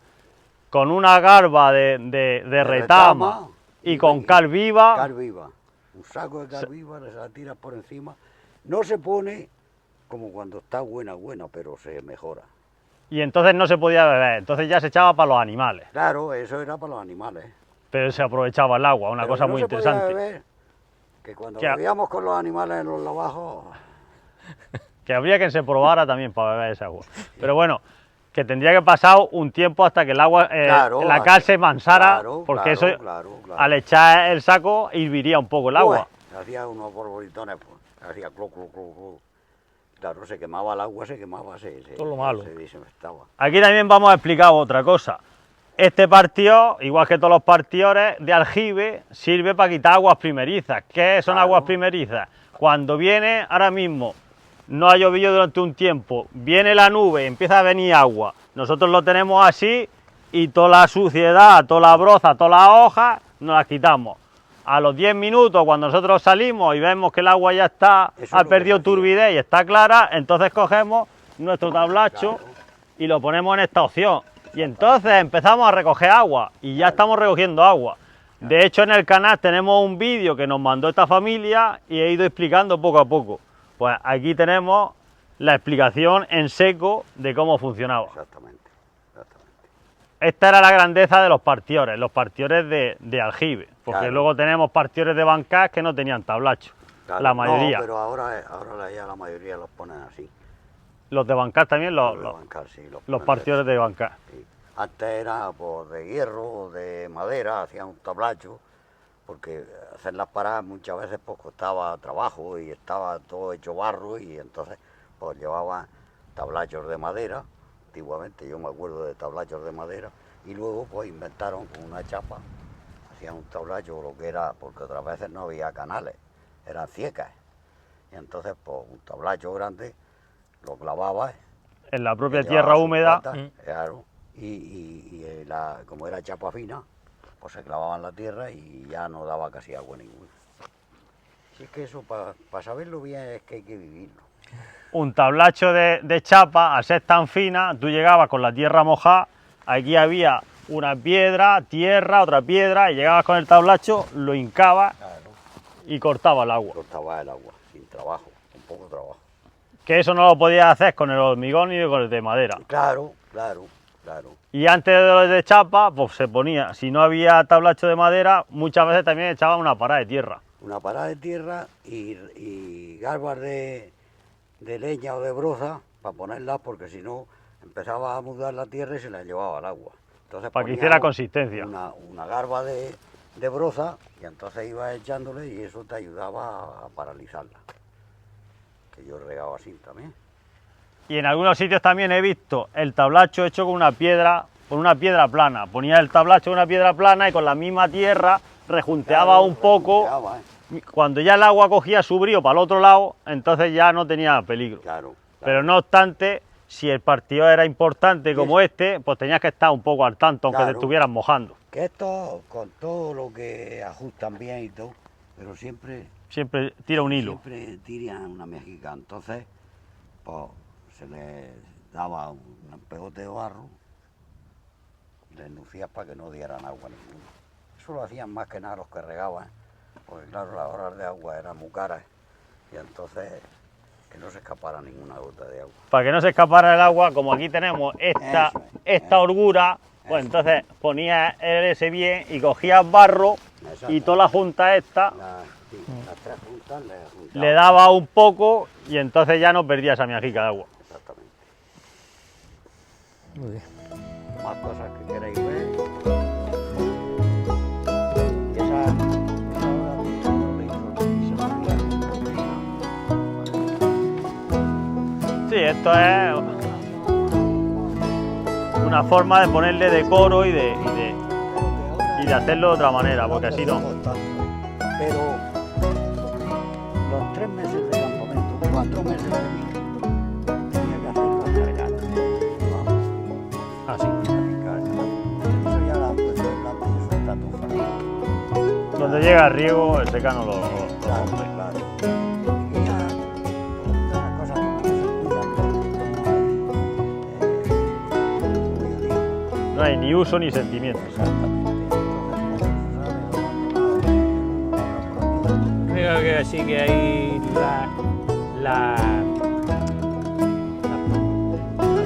con una garba de retama y con cal viva, Cal viva. Un saco de cal viva, se la tiras por encima. No se pone como cuando está buena, pero se mejora. y entonces no se podía beber. Entonces ya se echaba para los animales. Claro, eso era para los animales. Pero se aprovechaba el agua, una Pero cosa no muy se podía interesante. beber, que cuando Que- bebíamos con los animales en los lavajos, Que habría que se probara también para beber esa agua. Pero bueno, que tendría que pasar un tiempo hasta que el agua, Claro, la cal se mansara, claro, porque claro, eso claro. al echar el saco hirviría un poco el agua. Pues, hacía unos borbolitones, pues, hacía clu, clu, clu, clu. Claro, se quemaba el agua, se quemaba, se Todo lo malo. se desinfectaba. Aquí también vamos a explicar otra cosa. Este partido, igual que todos los partidores de aljibe, sirve para quitar aguas primerizas. ¿Qué son Claro. aguas primerizas? Cuando viene, ahora mismo, no ha llovido durante un tiempo, viene la nube, empieza a venir agua, nosotros lo tenemos así y toda la suciedad, toda la broza, todas las hojas, nos las quitamos. A los 10 minutos, cuando nosotros salimos y vemos que el agua ya está, Eso es ha lo que perdido se hacía. turbidez y está clara, entonces cogemos nuestro tablacho Claro. y lo ponemos en esta opción. Y entonces empezamos a recoger agua y ya estamos recogiendo agua. De hecho, en el canal tenemos un vídeo que nos mandó esta familia y he ido explicando poco a poco. Pues aquí tenemos la explicación en seco de cómo funcionaba. Exactamente, exactamente. Esta era la grandeza de los partiores de aljibe, porque Claro. luego tenemos partiores de bancas que no tenían tablacho, Claro, la mayoría. No, pero ahora ya la mayoría los ponen así. Los de bancas también, Los de los bancar, sí, los ponen partiores de bancas. sí. Antes era pues, de hierro o de madera, hacían un tablacho, porque hacer las paradas muchas veces pues costaba trabajo y estaba todo hecho barro y entonces pues llevaban tablachos de madera, antiguamente yo me acuerdo de tablachos de madera, y luego pues inventaron con una chapa, hacían un tablacho, lo que era, porque otras veces no había canales, eran ciecas, y entonces pues un tablacho grande lo clavabas, En la propia llevaba tierra sus húmeda, patas, claro, como era chapa fina, pues se clavaba en la tierra y ya no daba casi agua ninguna. Si es que eso, para saberlo bien, es que hay que vivirlo. un tablacho de chapa, al ser tan fina, tú llegabas con la tierra mojada, aquí había una piedra, tierra, otra piedra, y llegabas con el tablacho, lo hincabas Claro, y cortabas el agua. cortaba el agua, sin trabajo, con poco trabajo. Que eso no lo podías hacer con el hormigón ni con el de madera. Claro, claro, claro. Y antes de los de chapa, pues se ponía, si no había tablacho de madera, muchas veces también echaban una parada de tierra. Una parada de tierra y garbas de leña o de broza para ponerlas, porque si no empezaba a mudar la tierra y se la llevaba al agua. Entonces Para que poníamos hiciera consistencia. Una garba de broza y entonces ibas echándole y eso te ayudaba a paralizarla. Que yo regaba así también. Y en algunos sitios también he visto el tablacho hecho con una piedra plana. Ponía el tablacho con una piedra plana y con la misma tierra rejunteaba Claro, un poco. rejunteaba, Cuando ya el agua cogía su brío para el otro lado, entonces ya no tenía peligro. Claro, Pero no obstante, si el partido era importante como este, pues tenías que estar un poco al tanto, aunque te Claro. estuvieran mojando. que esto, con todo lo que ajustan bien y todo, pero siempre Siempre tira un hilo. Siempre tiran una mejica, entonces pues, se les daba un pegote de barro y les enducías para que no dieran agua ninguna. Eso lo hacían más que nada los que regaban, porque claro, las horas de agua eran muy caras y entonces que no se escapara ninguna gota de agua. Para que no se escapara el agua, como aquí tenemos esta Eso holgura, pues entonces ponías ese bien y cogías barro y Exacto. toda la junta esta Las tres juntas le juntaban. le daba un poco y entonces ya no perdía esa miajica de agua. Exactamente. Muy bien. Más cosas que queréis ver. Y esa hora no le hizo Sí, esto es una forma de ponerle decoro y de hacerlo de otra manera, porque así no. Pero los 3 meses de campamento, 4 meses de vida, tenía que hacerlo a cargar. Así. Eso ya la han puesto en planta y eso está todo farado. Donde llega el riego, el secano lo Claro, rompe. claro. Y ya, otra cosa como no se cuidan, No hay ni uso ni sentimiento. exactamente. Creo que sí que hay las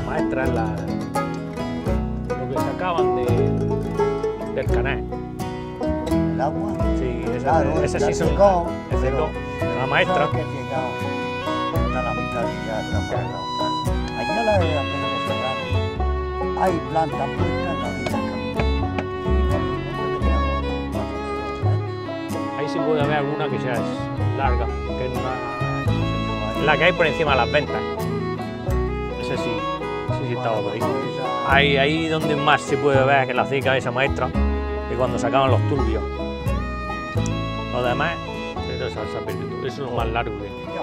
maestras, lo que sacaban del canal. El agua. Sí, Claro, ese ya sí son secó, el secó, de la maestra. Sabes que ha llegado hasta la mitad y ya está fregado. Allá la verdad que no lo sacaron. Hay plantas puestas en la vida del camino. Y cuando no teníamos más o menos Ahí sí puede haber alguna que sea larga, que es la que hay por encima de las ventas. Ese sí estaba por ahí. Ahí donde más se puede ver que la cica de esa maestra, que cuando sacaban los turbios. Lo demás, eso se ha perdido. Eso es lo más largo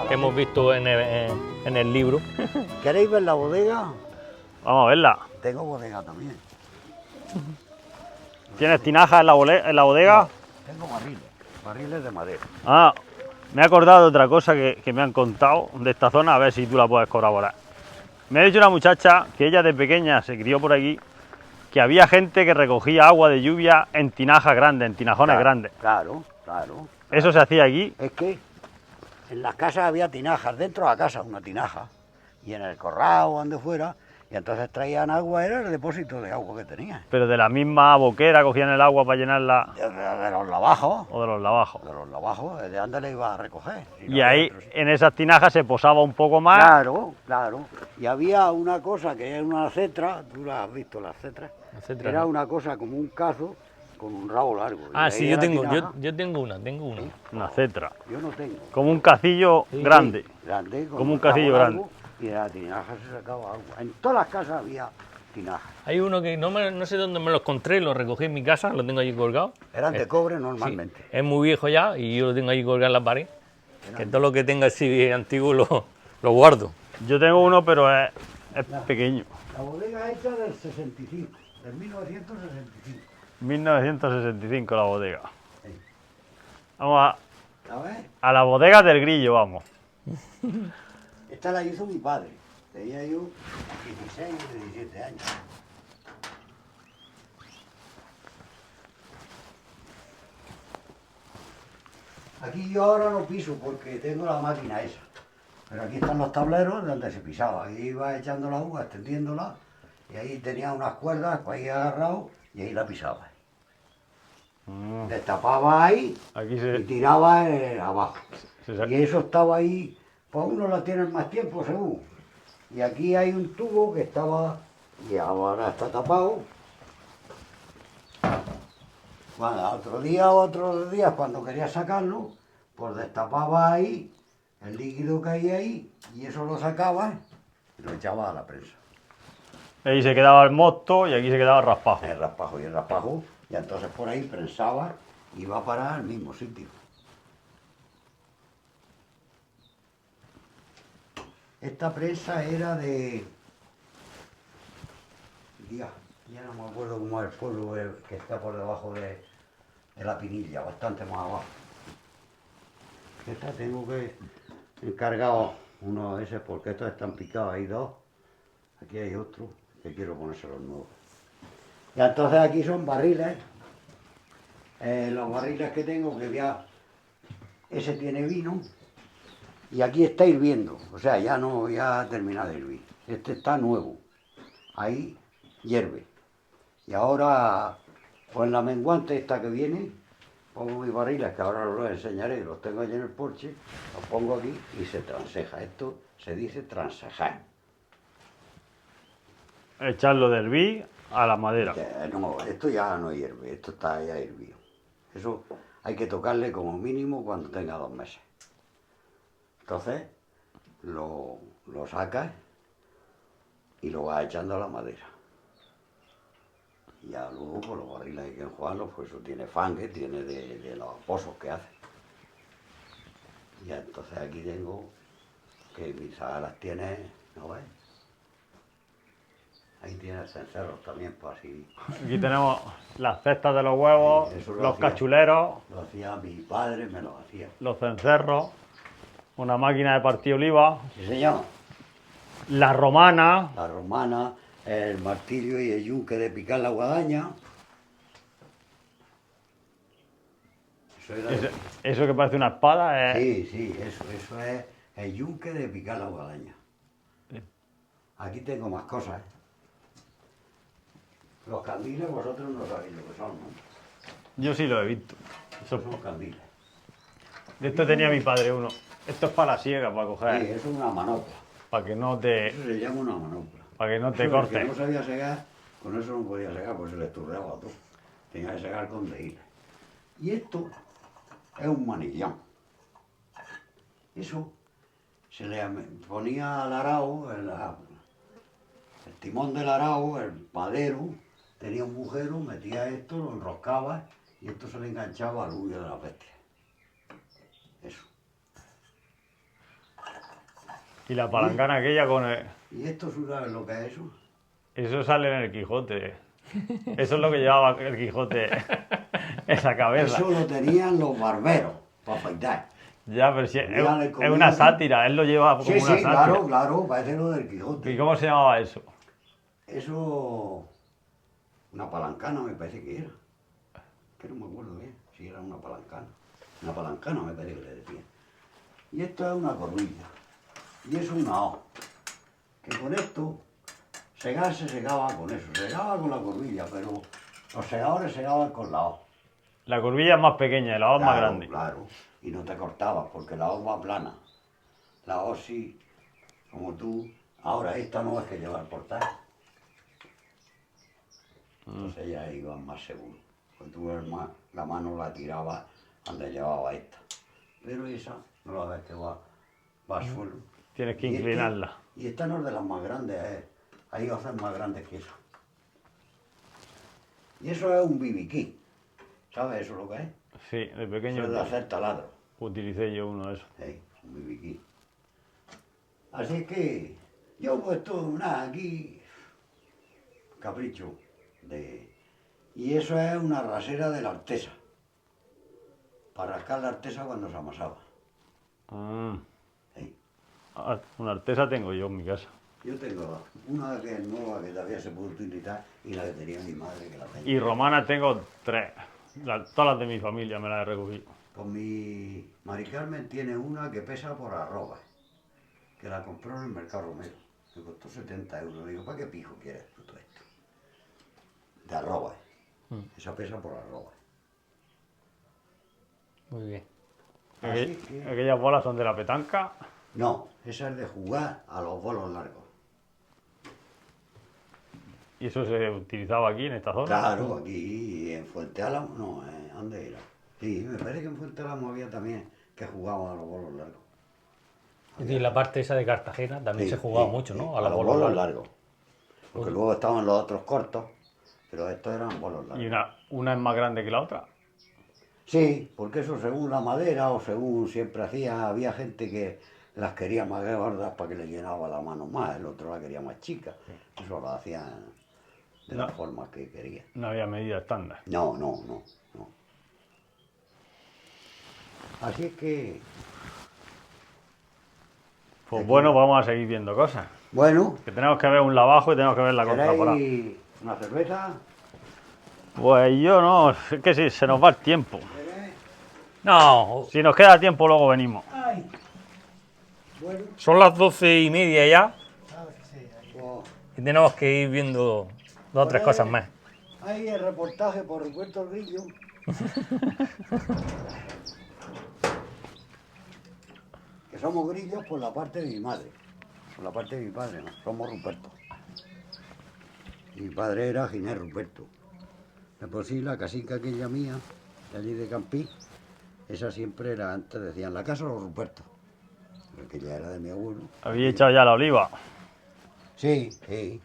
que hemos visto en el libro. ¿Queréis ver la bodega? Vamos a verla. Tengo bodega también. ¿Tienes tinajas en la bodega? Tengo barriles de madera. Ah, me he acordado de otra cosa que me han contado de esta zona, a ver si tú la puedes corroborar. Me ha dicho una muchacha que ella de pequeña se crió por aquí, que había gente que recogía agua de lluvia en tinajas grandes, en tinajones grandes. Claro. ¿Eso se hacía aquí? Es que en las casas había tinajas, dentro de la casa una tinaja, y en el corral o donde fuera, y entonces traían agua, era el depósito de agua que tenían. Pero de la misma boquera cogían el agua para llenarla, De los lavajos, o de los lavajos. de dónde le iba a recoger. Si no Y había ahí, otro sitio. en esas tinajas se posaba un poco más. Claro. Y había una cosa que era una cetra, tú la has visto, las cetras. La cetra, Era ¿no? una cosa como un cazo con un rabo largo. Y Ah, ahí sí, yo era tengo, tinaja. yo tengo una. Una cetra. Yo no tengo. Como un cacillo Sí, grande. Grande, con Como un rabo cacillo largo, grande. Y de la tinaja se sacaba agua. En todas las casas había tinaja. Hay uno que no sé dónde me lo encontré, lo recogí en mi casa, lo tengo allí colgado. Eran de cobre normalmente. Sí, es muy viejo ya y yo lo tengo ahí colgado en la pared. Que todo lo que tenga así antiguo lo guardo. Yo tengo uno, pero es pequeño. La bodega hecha del 65, del 1965. 1965 la bodega. Sí. Vamos ¿Sabes? a la bodega del Grillo, vamos. Esta la hizo mi padre. Tenía yo 16 o 17 años. Aquí yo ahora no piso porque tengo la máquina esa. Pero aquí están los tableros donde se pisaba. Ahí iba echando la uva, extendiéndola. Y ahí tenía unas cuerdas para ir agarrado y ahí la pisaba. Destapaba ahí Aquí y se, tiraba abajo. se sa- Y eso estaba ahí, pues uno la tiene más tiempo según. Y aquí hay un tubo que estaba, y ahora está tapado. Cuando otros días cuando quería sacarlo, pues destapaba ahí el líquido que hay ahí y eso lo sacaba y lo echaba a la prensa. ahí se quedaba el mosto y aquí se quedaba el raspajo. El raspajo, y entonces por ahí prensaba y iba a parar al mismo sitio. Esta prensa era de... Ya no me acuerdo cómo es el pueblo que está por debajo de la Pinilla, bastante más abajo. Esta tengo que encargado uno de esos porque estos están picados, hay dos. Aquí hay otro que quiero ponérselos nuevos. Y entonces aquí son barriles. Los barriles que tengo, que ya ese tiene vino. Y aquí está hirviendo, o sea, ya ha terminado de hervir. Este está nuevo, ahí hierve. Y ahora, pues la menguante esta que viene, pongo mis barriles, que ahora los enseñaré, los tengo allí en el porche, los pongo aquí y se transeja. Esto se dice transejar. Echarlo del hervir a la madera. No, esto ya no hierve, esto está ya hervido. Eso hay que tocarle como mínimo cuando tenga 2 meses. Entonces lo sacas y lo vas echando a la madera. Y ya luego pues, los barriles hay que enjuagarlos, pues eso tiene fangue, tiene de los pozos que hace. Y entonces aquí tengo que mis las tiene, ¿no ves? Ahí tiene cencerros también, pues así. Aquí tenemos las cestas de los huevos, Sí, eso lo los hacía. cachuleros, Lo hacía mi padre, me lo hacía. los cencerros, una máquina de partir oliva, Sí, señor. la romana, La romana, el martillo y el yunque de picar la guadaña. Eso era eso, eso que parece una espada es... Sí, eso es el yunque de picar la guadaña. Aquí tengo más cosas, ¿eh? Los candiles vosotros no sabéis lo que son, ¿no? Yo sí lo he visto. Esos son los candiles. De esto tenía mi padre uno. Esto es para la siega, para Sí, coger, eso es una manopla. para que no te, Eso se llama una manopla. para que no te Eso, el que corte. no sabía segar, con eso no podía segar, pues se le esturreaba todo. Tenía que segar con deíles. Y esto es un manillón. Eso se le ponía al arao, el timón del arao, el madero, tenía un agujero, metía esto, lo enroscaba y esto se le enganchaba al huyo de la bestia. Eso. Y la palangana aquella con el... ¿Y esto sabes lo que es eso? Eso sale en el Quijote. Eso es lo que llevaba el Quijote en la cabeza. Eso lo tenían los barberos para afeitar. Ya, pero si Ya le es comía una aquí. sátira, él lo lleva como Sí, una sí, sátira. claro, claro, parece lo del Quijote. ¿Y cómo se llamaba eso? Eso, una palancana me parece que era. Que no me acuerdo bien, si era una palancana. Una palancana me parece que le decían. Y esto es una corbilla. Y eso es una hoz. Que con esto, segar se segaba con eso. Segaba con la corbilla, pero los segadores segaban con la hoz. La curvilla es más pequeña y la hoz más grande. Claro, y no te cortabas porque la hoz va plana. La hoz sí, como tú. Ahora esta no es que llevar portal. Entonces ya iban más seguro. Pues tú la mano la tirabas donde llevaba esta. Pero esa no la ves que va al suelo. Tienes que Y inclinarla. y esta no es de las más grandes, hay hoces más grandes que eso. Y eso es un bibiquí. ¿Sabes eso lo que es? Sí, de Eso pequeño es de hacer taladro. utilicé yo uno de esos. Un bibiquí. Así que yo he puesto nada aquí, capricho. Y eso es una rasera de la artesa. Para rascar la artesa cuando se amasaba. Ah, Sí. una artesa tengo yo en mi casa. Yo tengo una que es nueva que todavía se puede utilizar y la que tenía mi madre que la tenía. Y romana tengo 3. Todas las de mi familia me las he recogido. Pues mi Mari Carmen tiene una que pesa por arroba, que la compró en el Mercado Romero. Me costó 70 euros. Digo, ¿para qué pijo quieres tú todo esto? De arroba. Esa pesa por arroba. Muy bien. Así que- Aquellas bolas son de la petanca. No, esa es de jugar a los bolos largos. Y eso se utilizaba aquí en esta zona. Claro, aquí en Fuente Álamo, no, ¿dónde era? Sí, me parece que en Fuente Álamo había también que jugaban a los bolos largos. Y la parte esa de Cartagena también Sí, se jugaba sí, mucho, sí, ¿no? A los bolas bolos largas. largos. Porque luego estaban los otros cortos, pero estos eran bolos largos. Y una es más grande que la otra. Sí, porque eso según la madera o según siempre había gente que las quería más gordas para que le llenaba la mano más, el otro la quería más chica. Eso lo hacían de No. la forma que querían. No había medida estándar. No. Así es que, Pues bueno, vamos a seguir viendo cosas. bueno, Que tenemos que ver un lavabo y tenemos que ver la contraporada. ¿queréis una cerveza? Pues yo no, es que sí, se nos va el tiempo. ¿Queréis? No, Si nos queda tiempo, luego venimos. Ay, bueno, son las 12:30 ya pues y tenemos que ir viendo 2 o 3 cosas más. hay el reportaje por Roberto Grillo. Que somos grillos por la parte de mi madre. Por la parte de mi padre, no, somos Ruperto. Mi padre era Ginés Ruperto. De por sí, la casica aquella mía, de allí de Campí, esa siempre era, antes decían, la casa de los Rupertos. Porque ya era de mi abuelo. Había echado ya la oliva. Sí, sí.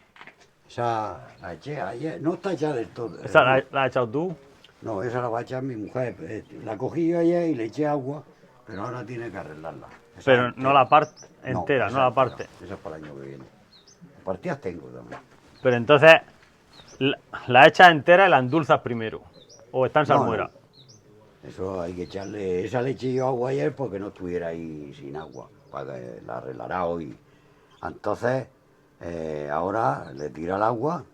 Esa la eché ayer, no está echada del todo. ¿Esa la has echado tú? No, esa la va a echar mi mujer. La cogí yo ayer y le eché agua, pero ahora tiene que arreglarla. Esa Pero entera. no la parte entera, esa no la entera. parte. Esa es para el año que viene. Partidas tengo también. Pero entonces, la echas entera y la endulzas primero. O está en No, salmuera. no. Eso hay que echarle. Esa le eché yo agua ayer porque no estuviera ahí sin agua, para que la arreglará hoy. Entonces, ahora le tira el agua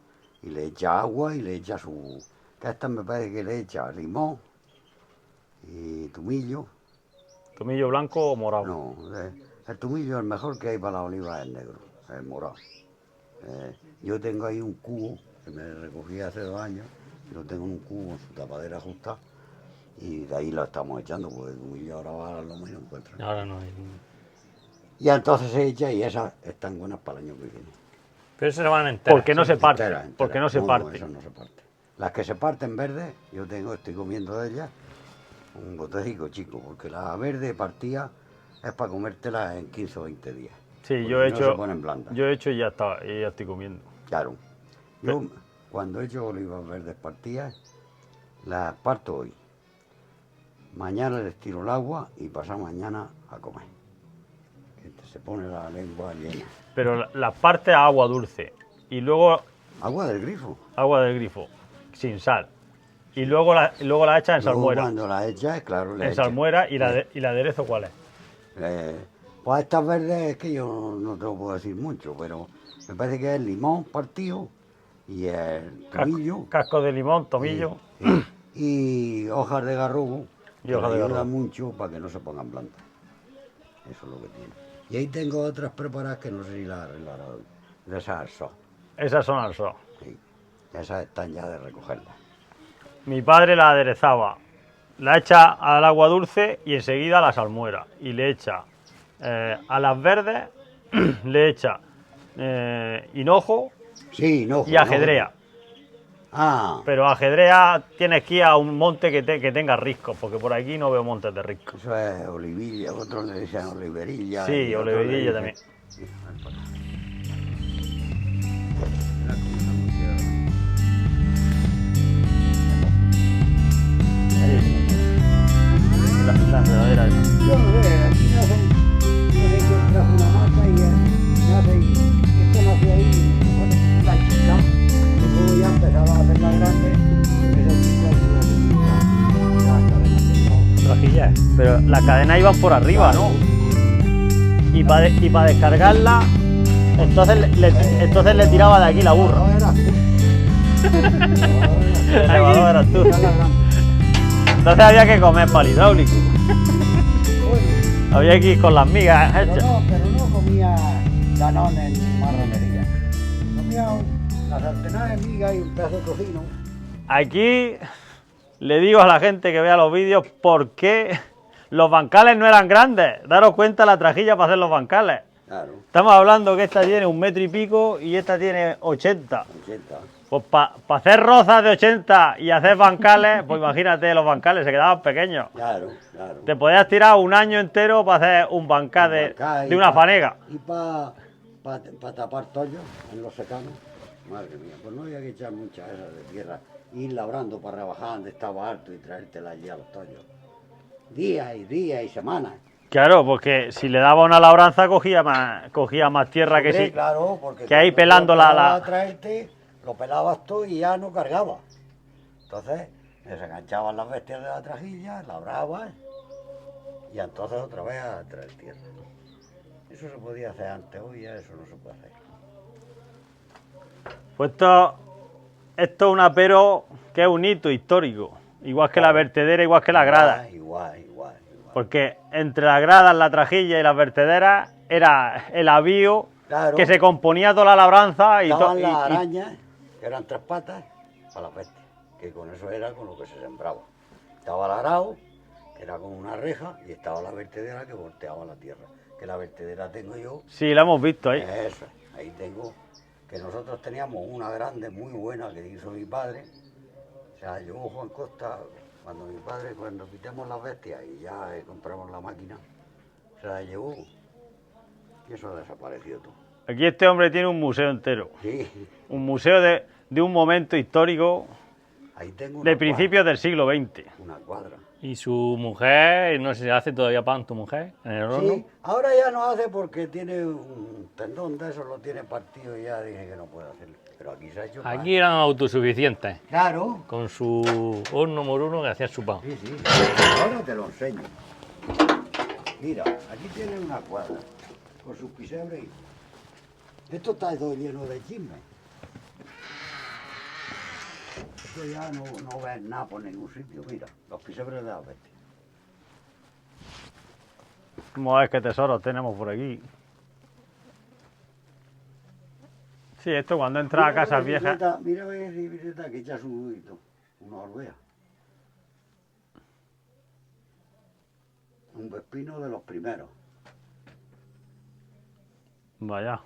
y le echa agua y le echa su. Que a esta me parece que le echa limón y tomillo. ¿Tomillo blanco o morado? No, el tomillo el mejor que hay para la oliva es negro, es morado. Yo tengo ahí un cubo que me recogí hace 2 años, lo tengo en un cubo con su tapadera justa y de ahí lo estamos echando, porque el tomillo ahora va a la loma y no encuentra. Ahora no hay. Y entonces se echa y esas están buenas para el año que viene. Pero se van a enterar. Porque no se parte. Entera, entera. Porque no se No, parte. esas no se parten. Las que se parten verdes, yo estoy comiendo de ellas un botecico chico, porque la verde partida es para comértela en 15 o 20 días. Sí, Porque yo he si no hecho. se ponen blandas. Yo he hecho y ya está, y ya estoy comiendo. Claro. Yo cuando he hecho olivas verdes partidas, las parto hoy. Mañana les tiro el agua y pasado mañana a comer. Que se pone la lengua llena. Pero la parte a agua dulce. Y luego Agua del grifo. Agua del grifo, sin sal. Y luego la echas en Luego, salmuera. cuando la echas, claro, le En echas. salmuera y el aderezo, ¿cuál es? Pues estas verdes es que yo no te lo puedo decir mucho, pero me parece que es limón partido y el tomillo Casco de limón, tomillo. y hojas de garrobo, Y que hojas le de ayudan garrobo. mucho para que no se pongan blancas. Eso es lo que tiene. Y ahí tengo otras preparadas que no sé si las arreglará hoy, de esas arso. Esas son al sol. Sí. Esas están ya de recogerlas. Mi padre la aderezaba, la echa al agua dulce y enseguida a la salmuera. Y le echa a las verdes, le echa hinojo Sí, no. y ajedrea. Ah, Pero ajedrea tienes que ir a un monte que tenga riscos, porque por aquí no veo montes de riscos. eso es olivilla, otros le dicen oliverilla. Sí, y otros le oliverilla dicen- también. Sí, ven para acá. Mira cómo está muy quedada. La enredadera esa. Yo no sé, aquí no sé quién trajo una mata y esto nació ahí, bueno, la chica, y luego ya empezaba a hacerla grande, esa chica y las cadenas que Trajillas. Pero las cadenas iban por arriba, ¿no? Y para descargarla, entonces le tiraba de aquí la burra. No eras tú. El elevador eras tú. Era la grande. Entonces había que comer palo hidráulico. Bueno, Había que ir con las migas hechas. pero no comía Danone en marronería. Comía una sartenada de miga y un pedazo de tocino. Aquí le digo a la gente que vea los vídeos por qué los bancales no eran grandes. Daros cuenta la trajilla para hacer los bancales. Claro, Estamos hablando que esta tiene 1 metro y pico y esta tiene 80. 80. Pues para hacer rozas de 80 y hacer bancales, pues imagínate, los bancales se quedaban pequeños. Claro, claro. Te podías tirar un año entero para hacer un bancal de una fanega. Y para tapar tollos en los secanos. Madre mía, pues no había que echar muchas esas de tierra. Ir labrando para rebajar donde estaba alto y traértela allí a los tollos. Días y semanas. Claro, porque si le daba una labranza cogía más tierra que Hombre, sí. claro, porque que ahí cuando pelando yo la- empezaba a traerte, lo pelabas tú y ya no cargaba. Entonces, desenganchabas las bestias de la trajilla, labrabas y entonces otra vez a traer tierra. Eso se podía hacer antes, hoy ya eso no se puede hacer. Pues esto es un apero que es un hito histórico. Igual que la vertedera, igual que la grada. Igual. Porque entre las gradas, la trajilla y las vertederas era el avío Claro. que se componía toda la labranza y Estaban las arañas, que eran 3 patas, para las bestias, que con eso era con lo que se sembraba. Estaba el arao, que era con una reja, y estaba la vertedera que volteaba la tierra. Que la vertedera tengo yo. Sí, la hemos visto ahí. Eso, ahí tengo, que nosotros teníamos una grande, muy buena, que hizo mi padre. O sea, llevó Juan Costa, cuando quitamos las bestias y ya compramos la máquina, se la llevó. Y eso ha desaparecido todo. Aquí este hombre tiene un museo entero. Sí, Un museo de un momento histórico ahí tengo una de principios del siglo XX. Una cuadra. Y su mujer, no sé si hace todavía pan tu mujer en el horno. Sí, ahora ya no hace porque tiene un tendón de eso, lo tiene partido y ya dije que no puede hacerlo. Pero aquí se ha hecho pan. Aquí eran autosuficientes, Claro. con su horno moruno que hacía su pan. Sí, sí. Ahora te lo enseño. Mira, aquí tiene una cuadra con sus pisebres. Esto está todo lleno de chismes. Esto ya no ves nada por ningún sitio. Mira, los pisebres de las bestias. Como ves qué tesoros tenemos por aquí. Sí, esto cuando entra a casas viejas. Mira, bicicleta que echa su nudito. Una orbea. Un vespino de los primeros. Vaya.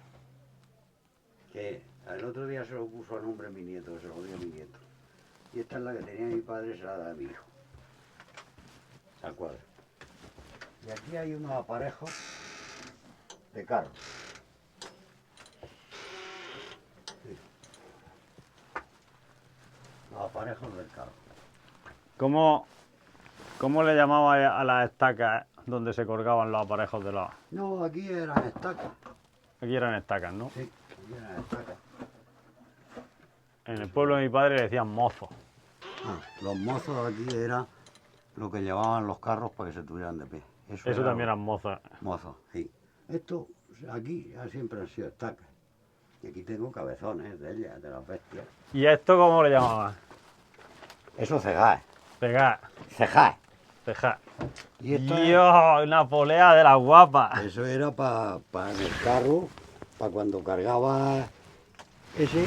Que el otro día se lo puso a nombre mi nieto, que se lo dio a mi nieto. Y esta es la que tenía mi padre, se la da a mi hijo. Al cuadro. Y aquí hay unos aparejos de carro. Sí. Los aparejos del carro. ¿Cómo le llamaba a las estacas donde se colgaban los aparejos de los...? No, aquí eran estacas. Aquí eran estacas, ¿no? Sí, aquí eran estacas. En el pueblo de mi padre le decían mozo. Ah, los mozos aquí era lo que llevaban los carros para que se tuvieran de pie. Eso era también eran mozos. mozos, sí. Esto aquí ya siempre han sido estacas. Y aquí tengo cabezones de ellas, de las bestias. ¿Y esto cómo le llamaban? Eso cejáes. Pegar, Cejáes. cejar. Y esto Dios, una polea de las guapas. eso era para en el carro, para cuando cargaba ese,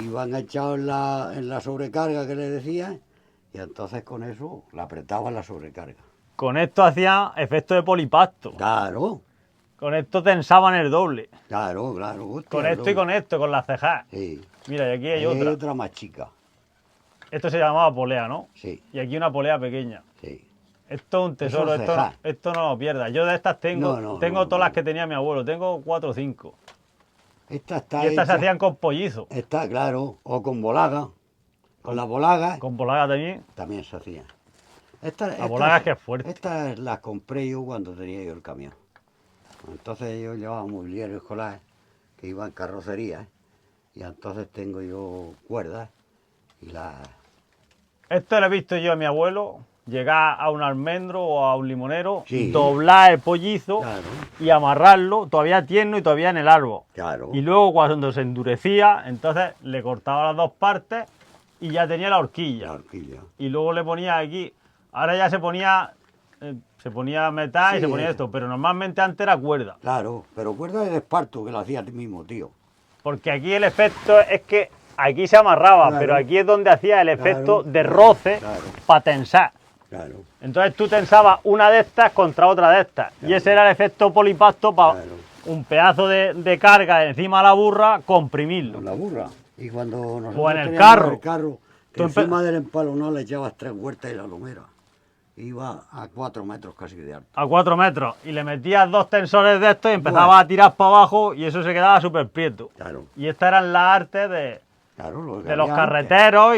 iban echados en la sobrecarga que le decían, y entonces con eso la apretaban la sobrecarga. Con esto hacían efecto de polipacto. Claro, Con esto tensaban el doble. claro, claro. hostia, Con esto y con esto, con las cejas. Sí. Mira, y aquí hay Ahí otra. otra más chica. Esto se llamaba polea, ¿no? Sí, Y aquí una polea pequeña. sí. Esto es un tesoro, Eso es esto, cejar. esto no lo pierdas. Yo de estas tengo, No, tengo no, todas no. las que tenía mi abuelo, tengo 4 o 5. Esta está Y estas se hecha- hacían con pollizo, Está, claro, o con bolaga. Con la bolaga con polaga también. también se hacía. La bolaga es que es fuerte. Estas las compré yo cuando tenía yo el camión. Entonces yo llevaba mobiliario escolar que iba en carrocería, y entonces tengo yo cuerdas y las... Esto lo he visto yo a mi abuelo llegar a un almendro o a un limonero, Sí. doblar el pollizo Claro, y amarrarlo todavía tierno y todavía en el árbol. claro. Y luego cuando se endurecía, entonces le cortaba las dos partes y ya tenía la horquilla. La horquilla. Y luego le ponía aquí, ahora ya se ponía metal y Sí, se ponía eso. esto, pero normalmente antes era cuerda. Claro, pero cuerda de esparto que lo hacía a ti mismo, tío. Porque aquí el efecto es que aquí se amarraba, Claro. pero aquí es donde hacía el efecto Claro, de claro, roce claro. para tensar. Claro, Entonces tú tensabas una de estas contra otra de estas. Y Claro. ese era el efecto polipacto para claro. un pedazo de carga encima de la burra, comprimirlo. Con la burra. Y cuando nosotros O en el teníamos carro. el carro, que Tú encima del empalonado le echabas 3 huertas y la lumera. Iba a 4 metros casi de alto. A 4 metros. Y le metías 2 tensores de estos y empezabas Bueno. a tirar para abajo y eso se quedaba súper prieto. Claro, Y estas eran las artes claro, lo que de los había antes. carreteros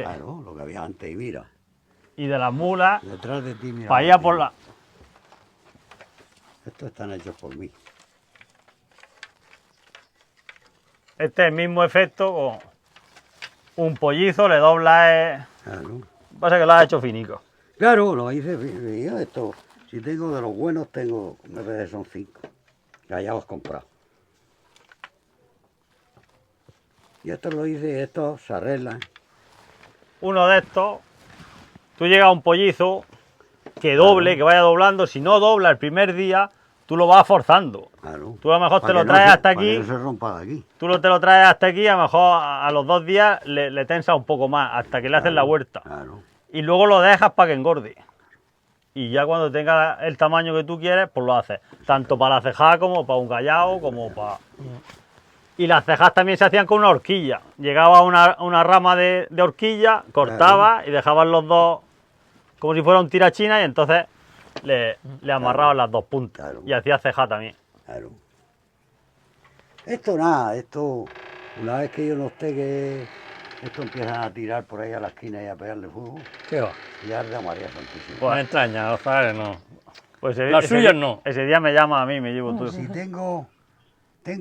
Claro, lo que había antes. Y mira, y de las mulas detrás de ti, mira. para ir a por la... Estos están hechos por mí. Este es el mismo efecto con un pollizo, le doblas... Claro. Pasa que lo has hecho finico. Claro, lo hice. Yo esto, si tengo de los buenos, tengo, me parece que son 5. Que ya los he comprado. Y esto lo hice, estos se arreglan. Uno de estos, tú llegas a un pollizo que doble, Claro. que vaya doblando. Si no dobla el primer día, tú lo vas forzando. Claro. Tú a lo mejor Para te lo que no traes se- hasta para que aquí. no se rompa de aquí. Tú te lo traes hasta aquí, a lo mejor a los 2 días le tensas un poco más, hasta que le haces la huerta. Claro. Y luego lo dejas para que engorde. Y ya cuando tenga el tamaño que tú quieres, pues lo haces. Tanto para la ceja como para un callao, como para... Y las cejas también se hacían con una horquilla. Llegaba una rama de horquilla, cortaba y dejabas los dos como si fuera un tirachina y entonces le amarrabas las 2 puntas. Claro. Y hacías ceja también. Claro. Esto nada, esto, una vez que yo noté que esto empiezan a tirar por ahí a la esquina y a pegarle fuego, ¿Qué va? y arde a María Santísima. No me extraña, los zares no. Pues Las suyas no. Ese día me llama a mí, me llevo todo. Si tengo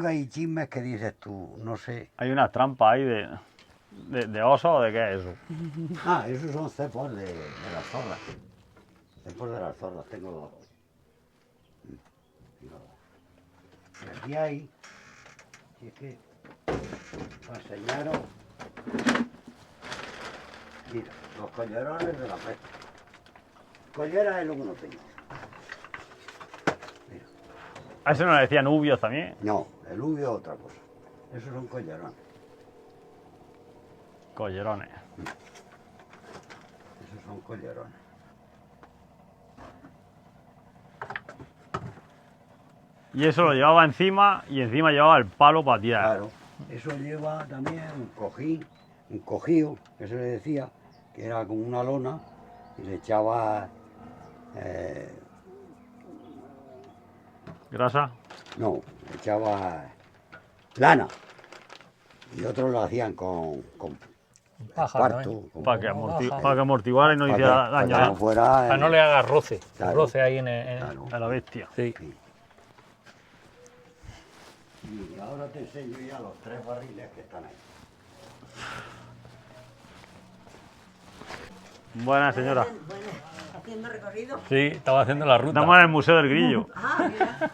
ahí chismes que dices tú, no sé. Hay unas trampas ahí de oso o de qué es eso. Ah, esos son cepos de las zorras. Cepos de las zorras, tengo 2. Y aquí hay, y es que, para enseñaros, mira, los collerones de la pesca. Colleras es lo que no tengo. Mira, A eso no le decían ubios también. no, el ubio es otra cosa. Esos son collerones. Collerones. Esos son collerones. Y eso lo llevaba encima y encima llevaba el palo para tirar. Claro, eso lleva también un cojín, un cojío, que se le decía, que era como una lona, y le echaba, Grasa. no, le echaba lana. Y otros lo hacían con Paja, esparto, con- Para que, Baja. para que amortiguara y no para hiciera que- para daño que a no fuera, Para no le hagas roce. Claro. Roce ahí en Claro. a la bestia. Sí. Sí. Y ahora te enseño ya los 3 barriles que están ahí. Buenas, señora. Bueno, haciendo recorrido. Sí, estaba haciendo la ruta. Estamos en el Museo del Grillo. Ah, mira.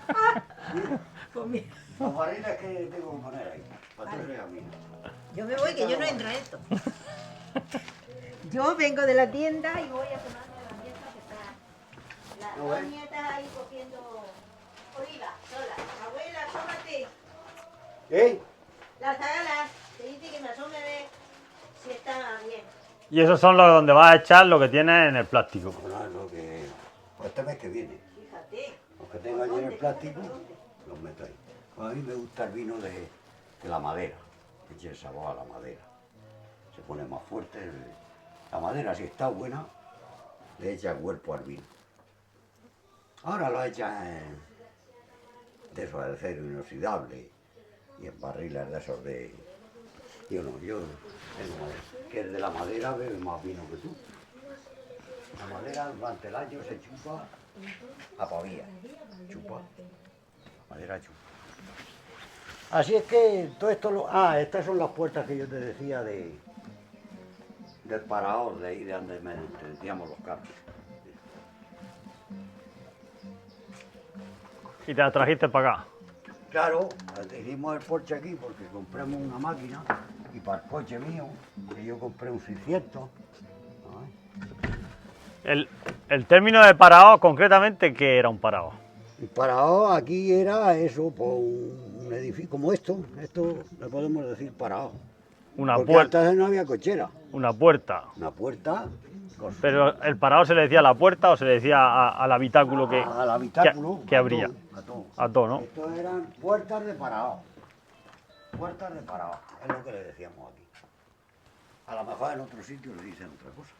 Pues mira, Los barriles que tengo que poner ahí, para que veas mí. yo me voy, que yo no entro en esto. Yo vengo de la tienda y voy a tomarme la nieta que está. Las dos nietas ahí cogiendo oliva, sola. Abuela, asómate. ¿Eh? Las zagalas, te dice que me asome a ver si está bien. Y esos son los donde vas a echar lo que tienes en el plástico. Bueno, es lo que... Pues este mes que viene. Fíjate. Los que tengo allí en el plástico, los meto ahí. Pues a mí me gusta el vino de la madera, que eche el sabor a la madera. Se pone más fuerte. La madera, si está buena, le echa el cuerpo al vino. Ahora lo echan de esos de acero inoxidable y en barriles de esos de... Yo no, yo tengo que el de la madera bebe más vino que tú. La madera durante el año se chupa a pavía. Chupa. La madera chupa. Así es que todo esto lo... Ah, estas son las puertas que yo te decía del parador, de ahí de donde metíamos los carros. Y te las trajiste para acá. Claro, hicimos el porche aquí porque compramos una máquina y para el coche mío, que yo compré un 600. El término de parado, concretamente, ¿qué era un parado? El parador aquí era eso, pues un edificio como esto le podemos decir parador. Una Porque puerta. antes no había cochera, Una puerta. una puerta. Pero el parado se le decía a la puerta o se le decía al habitáculo al habitáculo, que abría. A todo. A todo, ¿no? Estos eran puertas de parador. Puertas de parador, es lo que le decíamos aquí. A lo mejor en otros sitios le dicen otra cosa.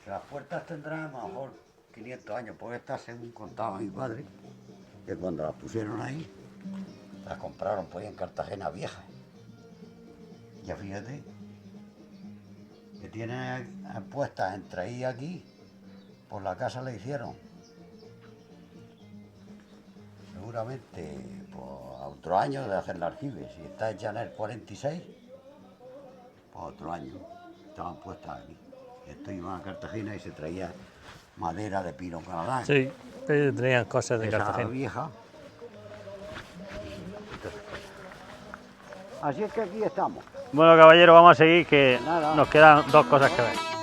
Las puertas tendrán a lo mejor 500 años, porque estas, según contaba mi padre, que cuando las pusieron ahí, las compraron pues en Cartagena Vieja. Ya fíjate, que tienen puestas entre ahí y aquí, por la casa le hicieron. Seguramente pues, a otro año de hacer el aljibe, si está hecha en el 46, pues otro año, estaban puestas aquí. Esto iba a Cartagena y se traía madera de pino Canadá. Sí, tenían cosas de Esa Cartagena. vieja. Así es que aquí estamos. Bueno, caballero, vamos a seguir que Nada. nos quedan dos cosas que ver.